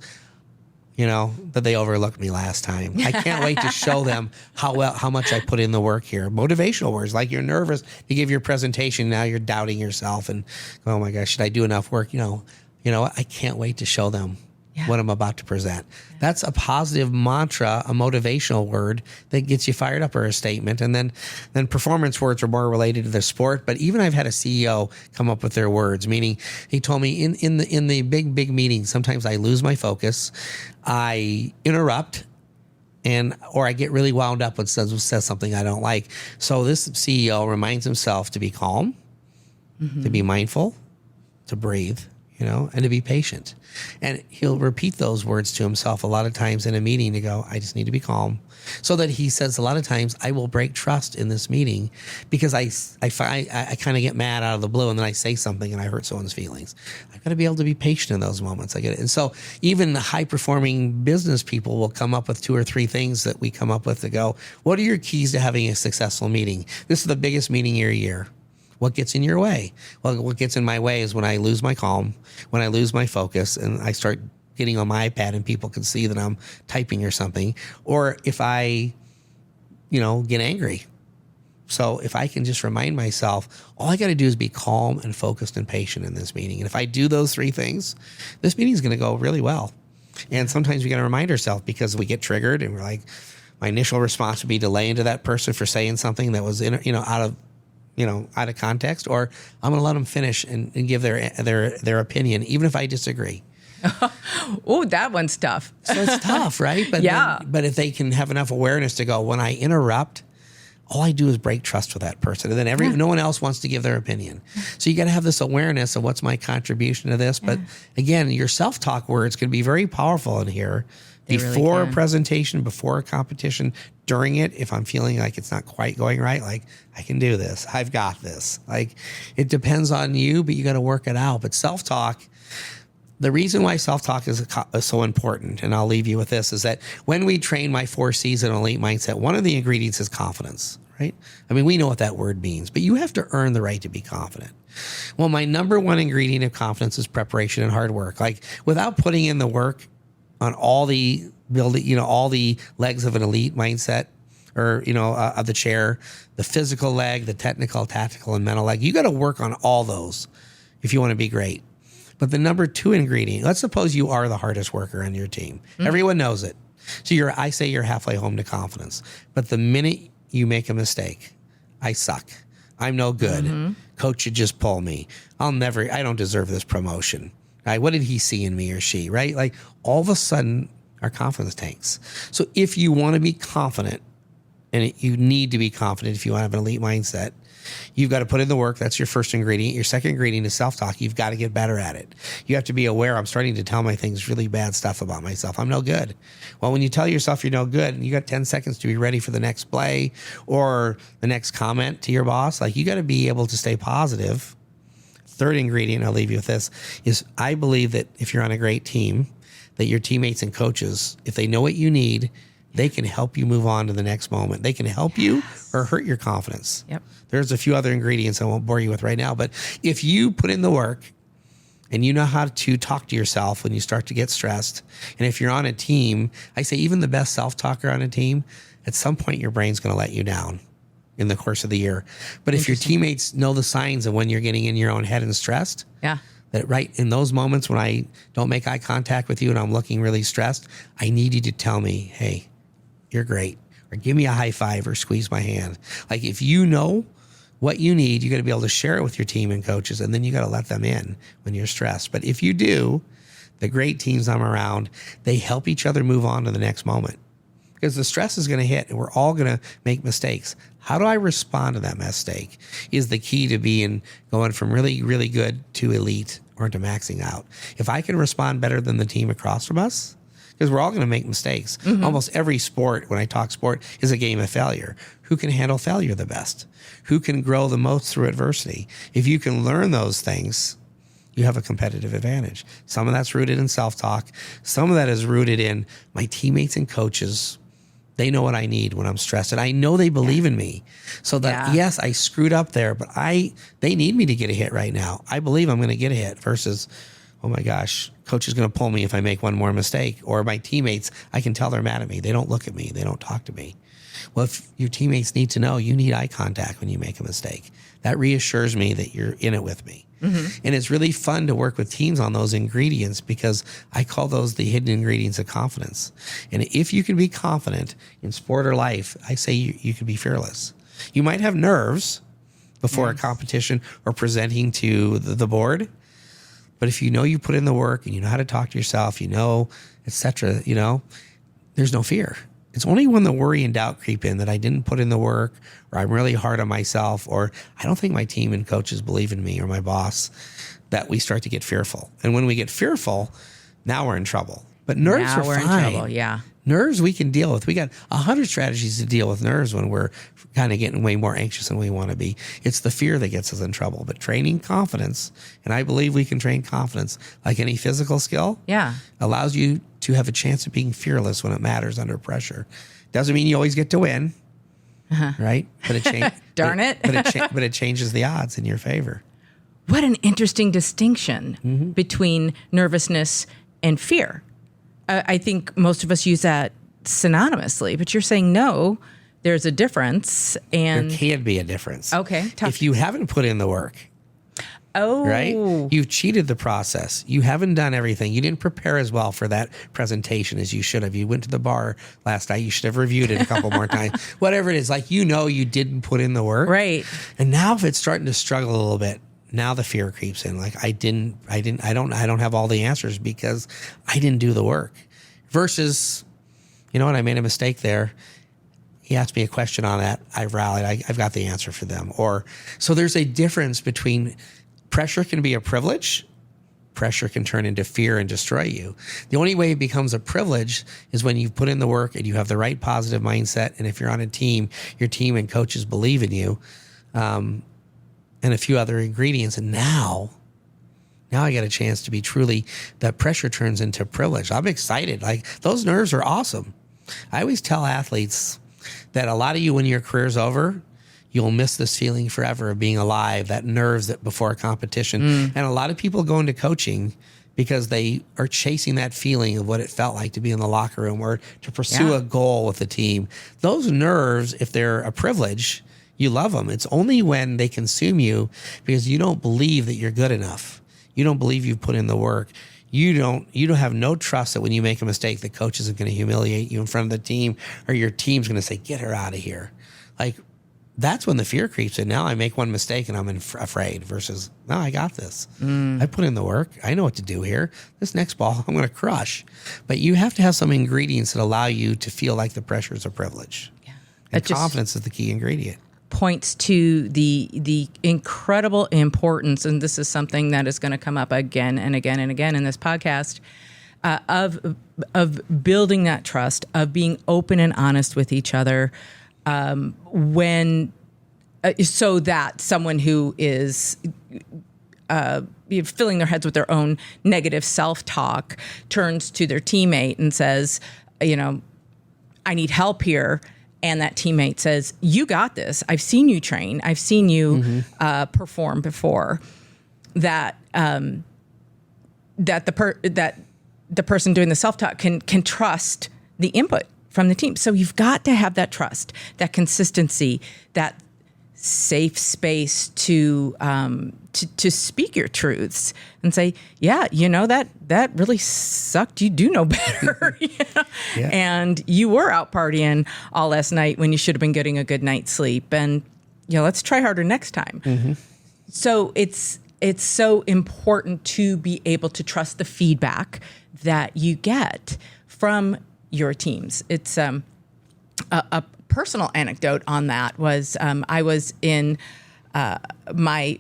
S2: that they overlooked me last time. I can't wait to show them how much I put in the work here. Motivational words, like you're nervous to give your presentation. Now you're doubting yourself and, oh my gosh, should I do enough work? I can't wait to show them what I'm about to present. That's a positive mantra, a motivational word that gets you fired up, or a statement. And then performance words are more related to the sport. But even I've had a CEO come up with their words, meaning he told me in the big meetings, sometimes I lose my focus, I interrupt, or I get really wound up when someone says something I don't like. So this CEO reminds himself to be calm, to be mindful, to breathe, and to be patient. And he'll repeat those words to himself a lot of times in a meeting to go, I just need to be calm. So that he says a lot of times, I will break trust in this meeting because I kind of get mad out of the blue and then I say something and I hurt someone's feelings. I've got to be able to be patient in those moments. I get it. And so even the high performing business people will come up with 2 or 3 things that we come up with to go, what are your keys to having a successful meeting? This is the biggest meeting of your year. What gets in your way? Well, what gets in my way is when I lose my calm, when I lose my focus, and I start getting on my iPad and people can see that I'm typing or something, or if I, get angry. So if I can just remind myself, all I got to do is be calm and focused and patient in this meeting. And if I do those 3 things, this meeting is going to go really well. And sometimes we got to remind ourselves because we get triggered and we're like, my initial response would be to lay into that person for saying something that was out of context, or I'm going to let them finish and give their opinion, even if I disagree.
S1: Oh, that one's tough.
S2: So it's tough, right? But
S1: yeah.
S2: But if they can have enough awareness to go, when I interrupt, all I do is break trust with that person, and then no one else wants to give their opinion. So you got to have this awareness of what's my contribution to this. But again, your self-talk words can be very powerful in here.
S1: They
S2: before
S1: really
S2: a presentation, before a competition, during it, if I'm feeling like it's not quite going right, like, I can do this. I've got this. Like, it depends on you, but you got to work it out. But self-talk, the reason why self-talk is so important, and I'll leave you with this, is that when we train my 4 C's in elite mindset, one of the ingredients is confidence, right? I mean, we know what that word means, but you have to earn the right to be confident. Well, my number 1 ingredient of confidence is preparation and hard work. Like, without putting in the work on all the all the legs of an elite mindset, or, of the chair, the physical leg, the technical, tactical, and mental leg, you got to work on all those if you want to be great. But the number 2 ingredient, let's suppose you are the hardest worker on your team. Mm-hmm. Everyone knows it. So I say you're halfway home to confidence. But the minute you make a mistake, I suck. I'm no good. Mm-hmm. Coach should just pull me. I don't deserve this promotion. Right? What did he see in me or she, right? Like, all of a sudden, our confidence tanks. So if you want to be confident, and you need to be confident if you want to have an elite mindset, you've got to put in the work. That's your first ingredient. Your second ingredient is self-talk. You've got to get better at it. You have to be aware, I'm starting to tell my things really bad stuff about myself. I'm no good. Well, when you tell yourself you're no good, and you got 10 seconds to be ready for the next play or the next comment to your boss, like, you got to be able to stay positive. Third ingredient, I'll leave you with this, is I believe that if you're on a great team, that your teammates and coaches, if they know what you need, they can help you move on to the next moment. They can help you or hurt your confidence.
S1: Yep.
S2: There's a few other ingredients I won't bore you with right now, but if you put in the work and you know how to talk to yourself when you start to get stressed, and if you're on a team, I say even the best self-talker on a team, at some point your brain's going to let you down in the course of the year. But if your teammates know the signs of when you're getting in your own head and stressed, that right in those moments when I don't make eye contact with you and I'm looking really stressed, I need you to tell me, hey, you're great, or give me a high five or squeeze my hand. Like, if you know what you need, you got to be able to share it with your team and coaches, and then you got to let them in when you're stressed. But if you do, the great teams I'm around, they help each other move on to the next moment. Because the stress is going to hit and we're all going to make mistakes. How do I respond to that mistake is the key to going from really, really good to elite or to maxing out. If I can respond better than the team across from us, because we're all going to make mistakes. Mm-hmm. Almost every sport, when I talk sport, is a game of failure. Who can handle failure the best? Who can grow the most through adversity? If you can learn those things, you have a competitive advantage. Some of that's rooted in self-talk. Some of that is rooted in my teammates and coaches. They know what I need when I'm stressed, and I know they believe in me. So that, yes, I screwed up there, but they need me to get a hit right now. I believe I'm going to get a hit versus, oh my gosh, coach is going to pull me if I make one more mistake. Or my teammates, I can tell they're mad at me. They don't look at me. They don't talk to me. Well, if your teammates need to know, you need eye contact when you make a mistake. That reassures me that you're in it with me. Mm-hmm. And it's really fun to work with teams on those ingredients, because I call those the hidden ingredients of confidence. And if you can be confident in sport or life, I say you can be fearless. You might have nerves before a competition or presenting to the board, but if you know you put in the work and you know how to talk to yourself, et cetera, there's no fear. It's only when the worry and doubt creep in that I didn't put in the work, or I'm really hard on myself, or I don't think my team and coaches believe in me, or my boss, that we start to get fearful. And when we get fearful, now we're in trouble. But nerves
S1: Now
S2: are
S1: we're
S2: fine.
S1: in trouble, yeah.
S2: Nerves we can deal with. We got 100 strategies to deal with nerves when we're kind of getting way more anxious than we want to be. It's the fear that gets us in trouble. But training confidence, and I believe we can train confidence like any physical skill,
S1: Yeah.
S2: allows you to have a chance of being fearless when it matters under pressure. Doesn't mean you always get to win, right? But it
S1: Darn it.
S2: but it changes the odds in your favor.
S1: What an interesting distinction between nervousness and fear. I think most of us use that synonymously, but you're saying no, there's a difference. And
S2: There can be a difference.
S1: Okay, tough.
S2: If you haven't put in the work, right? You've cheated the process. You haven't done everything. You didn't prepare as well for that presentation as you should have. You went to the bar last night. You should have reviewed it a couple more times. Whatever it is, like, you didn't put in the work.
S1: Right.
S2: And now if it's starting to struggle a little bit, now the fear creeps in. Like, I don't have all the answers because I didn't do the work. Versus, you know what, I made a mistake there. He asked me a question on that. I rallied. I've got the answer for them. So there's a difference between pressure can be a privilege. Pressure can turn into fear and destroy you. The only way it becomes a privilege is when you've put in the work and you have the right positive mindset. And if you're on a team, your team and coaches believe in you. And a few other ingredients. And now I get a chance to be truly, that pressure turns into privilege. I'm excited. Like, those nerves are awesome. I always tell athletes that a lot of you, when your career's over, you'll miss this feeling forever of being alive, that nerves that before a competition. And a lot of people go into coaching because they are chasing that feeling of what it felt like to be in the locker room or to pursue a goal with the team. Those nerves, if they're a privilege, you love them. It's only when they consume you because you don't believe that you're good enough. You don't believe you've put in the work. You don't have no trust that when you make a mistake, the coach isn't going to humiliate you in front of the team or your team's going to say, get her out of here. Like, that's when the fear creeps in. Now I make one mistake and I'm afraid versus, no, I got this. I put in the work. I know what to do here. This next ball, I'm going to crush. But you have to have some ingredients that allow you to feel like the pressure is a privilege. Yeah. And confidence is the key ingredient.
S1: Points to the incredible importance, and this is something that is going to come up again and again and again in this podcast, of building that trust, of being open and honest with each other, so that someone who is filling their heads with their own negative self-talk turns to their teammate and says, I need help here. And that teammate says, you got this. I've seen you train. I've seen you perform before. That the person doing the self-talk can trust the input from the team. So you've got to have that trust, that consistency, that safe space to speak your truths and say, yeah, that really sucked. You do know better. Yeah. And you were out partying all last night when you should have been getting a good night's sleep. And let's try harder next time. So it's so important to be able to trust the feedback that you get from your teams. It's a personal anecdote on that was I was in my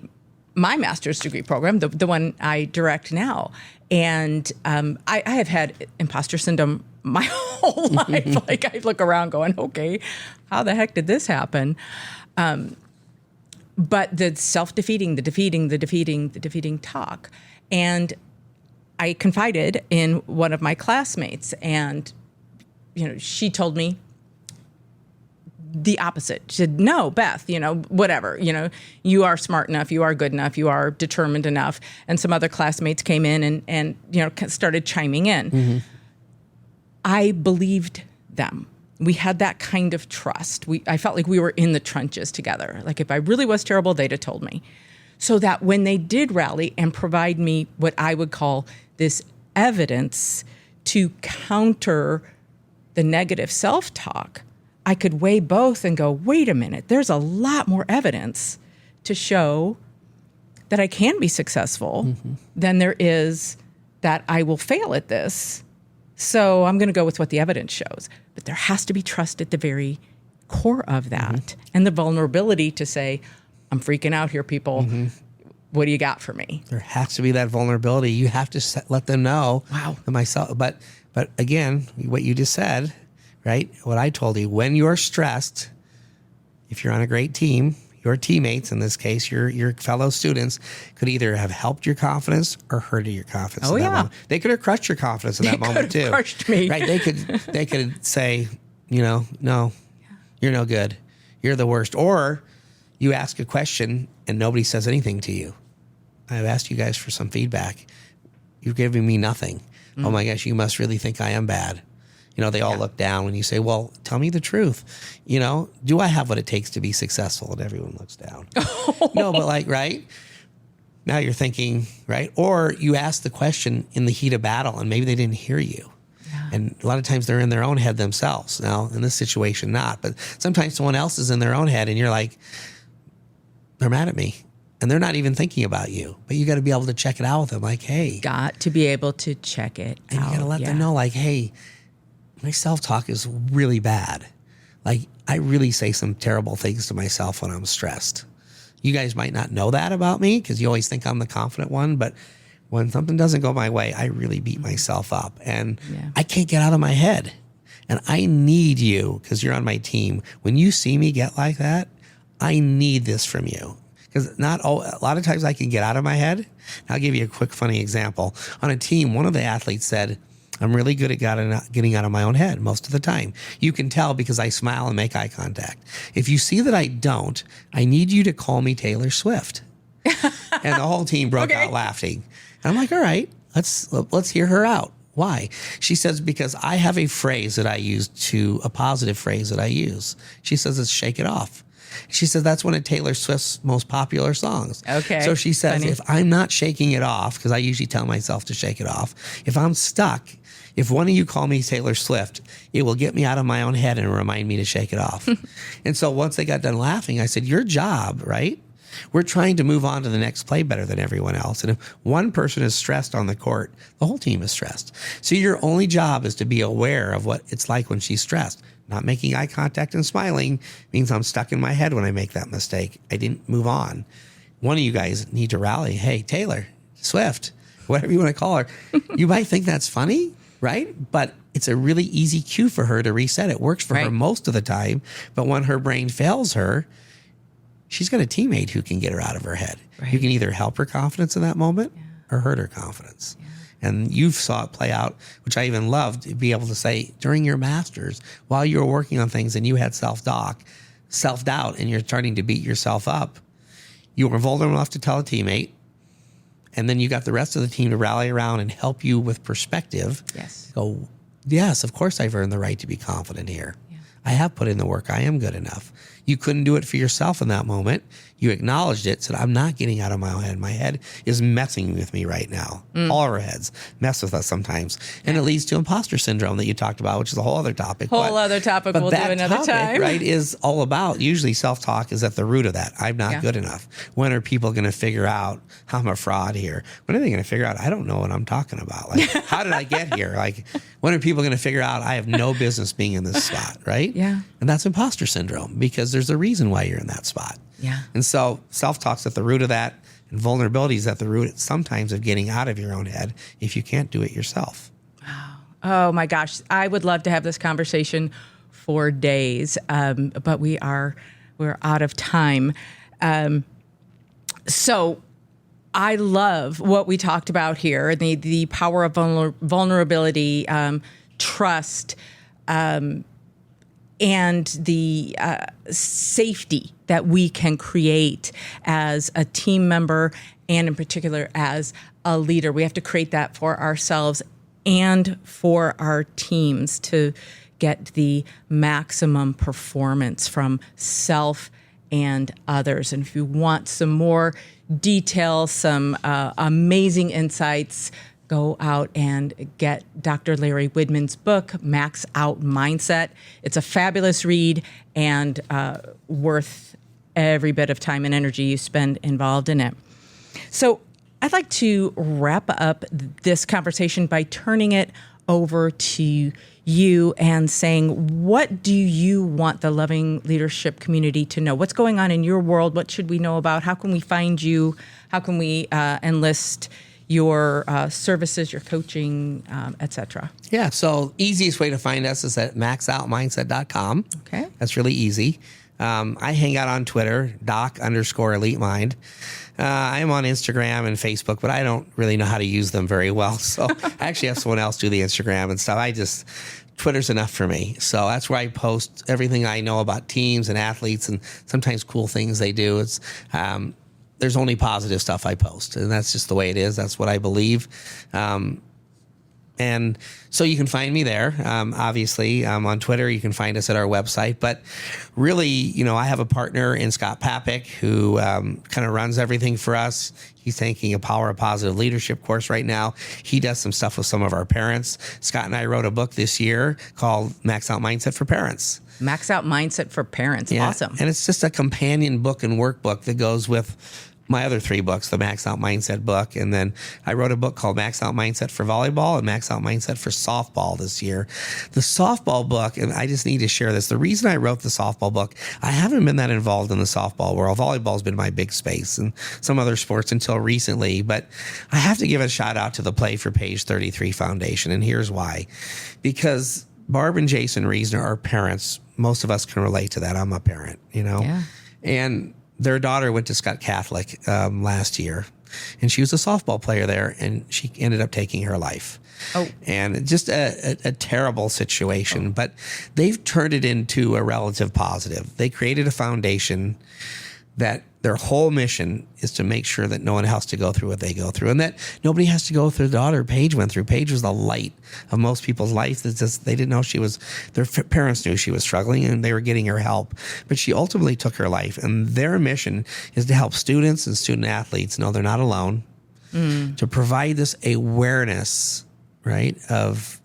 S1: master's degree program, the one I direct now, and I have had imposter syndrome my whole life. Like, I look around going, okay, how the heck did this happen? But the self-defeating, the defeating talk. And I confided in one of my classmates, and she told me the opposite. She said, no, Beth, whatever, you are smart enough, you are good enough, you are determined enough. And some other classmates came in and started chiming in. I believed them. We had that kind of trust. I felt like we were in the trenches together. Like, if I really was terrible, they'd have told me. So that when they did rally and provide me what I would call this evidence to counter the negative self-talk, I could weigh both and go, wait a minute, there's a lot more evidence to show that I can be successful than there is that I will fail at this. So I'm going to go with what the evidence shows. But there has to be trust at the very core of that, and the vulnerability to say, I'm freaking out here, people. what do you got for me?
S2: There has to be that vulnerability. You have to let them know.
S1: Wow.
S2: Myself, but again, what you just said, right? What I told you, when you're stressed, if you're on a great team, your teammates, in this case, your fellow students, could either have helped your confidence or hurted your confidence.
S1: Oh,
S2: in that
S1: yeah.
S2: moment. They could have crushed your confidence in that moment too.
S1: Crushed me.
S2: Right? They could say, no, you're no good. You're the worst. Or you ask a question and nobody says anything to you. I've asked you guys for some feedback. You're giving me nothing. Oh my gosh, you must really think I am bad. They all look down when you say, well, tell me the truth. Do I have what it takes to be successful? And everyone looks down. No, but right? Now you're thinking, right? Or you ask the question in the heat of battle and maybe they didn't hear you. Yeah. And a lot of times they're in their own head themselves. Now, in this situation, not. But sometimes someone else is in their own head and you're like, they're mad at me. And they're not even thinking about you. But you got to be able to check it out with them. Like, hey.
S1: Got to be able to check it
S2: out. And you got to let them know, hey, my self-talk is really bad. I really say some terrible things to myself when I'm stressed. You guys might not know that about me because you always think I'm the confident one. But when something doesn't go my way, I really beat myself up. And I can't get out of my head. And I need you because you're on my team. When you see me get like that, I need this from you. Because a lot of times I can get out of my head. I'll give you a quick, funny example. On a team, one of the athletes said, I'm really good at getting out of my own head most of the time. You can tell because I smile and make eye contact. If you see that I don't, I need you to call me Taylor Swift. And the whole team broke out laughing. And I'm like, all right, let's hear her out. Why? She says, because I have a phrase that I use a positive phrase that I use. She says, it's shake it off. She says that's one of Taylor Swift's most popular songs.
S1: Okay.
S2: So she says,
S1: Funny.
S2: if I'm not shaking it off, because I usually tell myself to shake it off, if I'm stuck, if one of you call me Taylor Swift, it will get me out of my own head and remind me to shake it off. And so once they got done laughing, I said, your job, right? We're trying to move on to the next play better than everyone else. And if one person is stressed on the court, the whole team is stressed. So your only job is to be aware of what it's like when she's stressed. Not making eye contact and smiling means I'm stuck in my head when I make that mistake. I didn't move on. One of you guys need to rally. Hey, Taylor Swift, whatever you want to call her. You might think that's funny, right? But it's a really easy cue for her to reset. It works for her most of the time. But when her brain fails her, she's got a teammate who can get her out of her head. Right. You can either help her confidence in that moment or hurt her confidence. Yeah. And you saw it play out, which I even loved, to be able to say during your masters, while you were working on things and you had self-doubt, and you're starting to beat yourself up, you were vulnerable enough to tell a teammate, and then you got the rest of the team to rally around and help you with perspective.
S1: Yes.
S2: Go, yes, of course I've earned the right to be confident here. Yeah. I have put in the work. I am good enough. You couldn't do it for yourself in that moment. You acknowledged it, said, I'm not getting out of my own head. My head is messing with me right now. All our heads mess with us sometimes. And it leads to imposter syndrome that you talked about, which is a whole other topic.
S1: Other topic we'll do another time.
S2: Right, is all about, usually self-talk is at the root of that. I'm not good enough. When are people going to figure out I'm a fraud here? When are they going to figure out I don't know what I'm talking about? Like, how did I get here? Like, when are people going to figure out I have no business being in this spot, right?
S1: Yeah.
S2: And that's imposter syndrome because there's a reason why you're in that spot.
S1: Yeah.
S2: And so self-talk's at the root of that, and vulnerability is at the root sometimes of getting out of your own head if you can't do it yourself.
S1: Oh my gosh. I would love to have this conversation for days, but we're out of time. So I love what we talked about here, the power of vulnerability, trust, and the safety that we can create as a team member and in particular as a leader. We have to create that for ourselves and for our teams to get the maximum performance from self and others. And if you want some more detail, some amazing insights, go out and get Dr. Larry Widman's book, Max Out Mindset. It's a fabulous read and worth every bit of time and energy you spend involved in it. So I'd like to wrap up this conversation by turning it over to you and saying, what do you want the Loving Leadership community to know? What's going on in your world? What should we know about? How can we find you? How can we enlist your services, your coaching, et cetera?
S2: Yeah, so easiest way to find us is at maxoutmindset.com.
S1: Okay.
S2: That's really easy. I hang out on Twitter, doc_elitemind. I am on Instagram and Facebook, but I don't really know how to use them very well. So I actually have someone else do the Instagram and stuff. Twitter's enough for me. So that's where I post everything I know about teams and athletes and sometimes cool things they do. It's, there's only positive stuff I post, and that's just the way it is. That's what I believe. And so you can find me there. Obviously, on Twitter, you can find us at our website. But really, I have a partner in Scott Papik who kind of runs everything for us. He's taking a Power of Positive Leadership course right now. He does some stuff with some of our parents. Scott and I wrote a book this year called Max Out Mindset for Parents.
S1: Max Out Mindset for Parents.
S2: Yeah.
S1: Awesome.
S2: And it's just a companion book and workbook that goes with my other 3 books, the Max Out Mindset book. And then I wrote a book called Max Out Mindset for Volleyball and Max Out Mindset for Softball this year. The softball book, and I just need to share this. The reason I wrote the softball book, I haven't been that involved in the softball world. Volleyball's been my big space and some other sports until recently. But I have to give a shout out to the Play for Page 33 Foundation. And here's why. Because Barb and Jason Reesner are parents. Most of us can relate to that. I'm a parent,
S1: Yeah.
S2: And their daughter went to Scott Catholic last year, and she was a softball player there, and she ended up taking her life.
S1: Oh.
S2: And just a terrible situation, but they've turned it into a relative positive. They created a foundation that their whole mission is to make sure that no one has to go through what they go through, and that nobody has to go through the daughter Paige went through. Paige was the light of most people's life. They didn't know their parents knew she was struggling and they were getting her help, but she ultimately took her life. And their mission is to help students and student athletes know they're not alone, to provide this awareness, right, of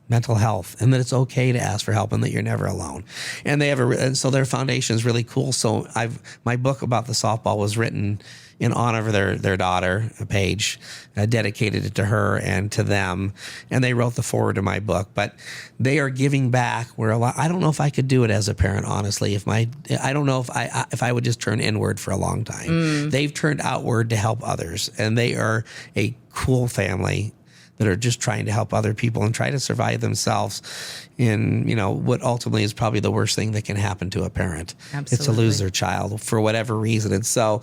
S2: mental health, and that it's okay to ask for help and that you're never alone. And they have and so their foundation is really cool. So my book about the softball was written in honor of their daughter, Paige, dedicated it to her and to them. And they wrote the foreword to my book, but they are giving back where I don't know if I could do it as a parent, honestly. I don't know if I would just turn inward for a long time. They've turned outward to help others, and they are a cool family that are just trying to help other people and try to survive themselves in, what ultimately is probably the worst thing that can happen to a parent.
S1: Absolutely.
S2: It's to lose their child for whatever reason. And so,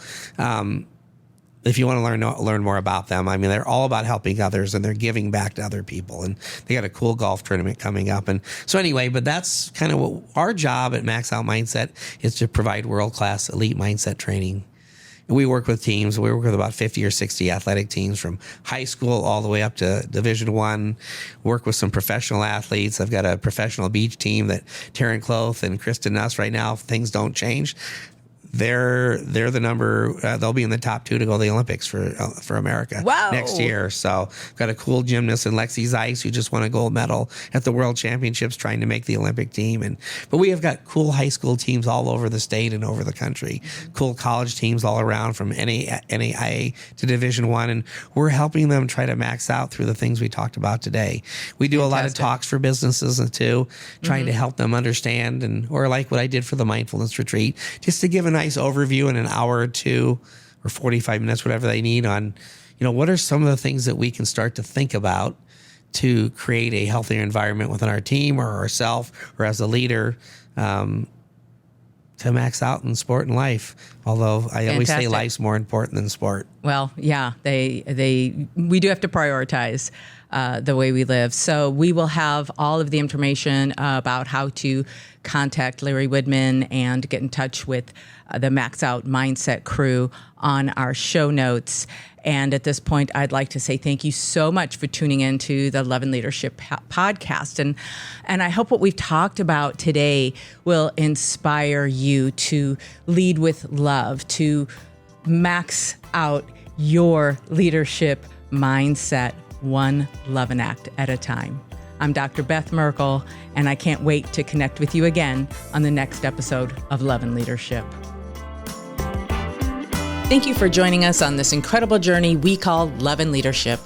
S2: if you want to learn more about them, they're all about helping others, and they're giving back to other people. And they got a cool golf tournament coming up. And so anyway, but that's kind of what our job at Max Out Mindset is, to provide world-class elite mindset training. We work with teams. We work with about 50 or 60 athletic teams from high school all the way up to Division I. Work with some professional athletes. I've got a professional beach team that Taryn Cloth and Kristen Nuss right now, if things don't change, they're the number. They'll be in the top 2 to go to the Olympics for America next year. So got a cool gymnast in Lexi Zeiss who just won a gold medal at the World Championships trying to make the Olympic team. But we have got cool high school teams all over the state and over the country. Cool college teams all around from NAIA to Division I, and we're helping them try to max out through the things we talked about today. We do a lot of talks for businesses too, trying to help them understand, or like what I did for the mindfulness retreat, just to give a nice overview in an hour or 2 or 45 minutes, whatever they need, on, what are some of the things that we can start to think about to create a healthier environment within our team or ourselves or as a leader, to max out in sport and life. Although I always say life's more important than sport.
S1: Well, yeah, we do have to prioritize the way we live. So we will have all of the information about how to contact Larry Widman and get in touch with the Max Out Mindset crew on our show notes. And at this point, I'd like to say thank you so much for tuning in to the Lovin Leadership podcast. And I hope what we've talked about today will inspire you to lead with love, to max out your leadership mindset, one Lovin' Act at a time. I'm Dr. Beth Merkel, and I can't wait to connect with you again on the next episode of Lovin Leadership. Thank you for joining us on this incredible journey we call Lovin Leadership.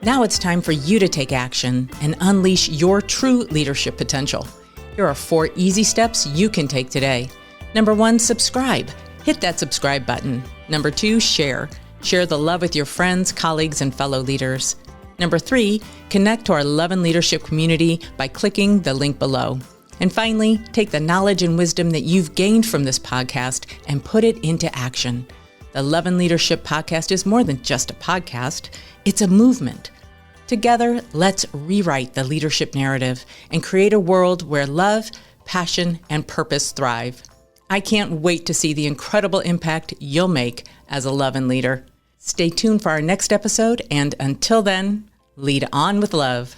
S1: Now it's time for you to take action and unleash your true leadership potential. Here are 4 easy steps you can take today. Number 1, subscribe. Hit that subscribe button. Number 2, share. Share the love with your friends, colleagues, and fellow leaders. Number 3, connect to our Lovin Leadership community by clicking the link below. And finally, take the knowledge and wisdom that you've gained from this podcast and put it into action. The Lovin Leadership podcast is more than just a podcast. It's a movement. Together, let's rewrite the leadership narrative and create a world where love, passion, and purpose thrive. I can't wait to see the incredible impact you'll make as a Lovin leader. Stay tuned for our next episode, and until then, lead on with love.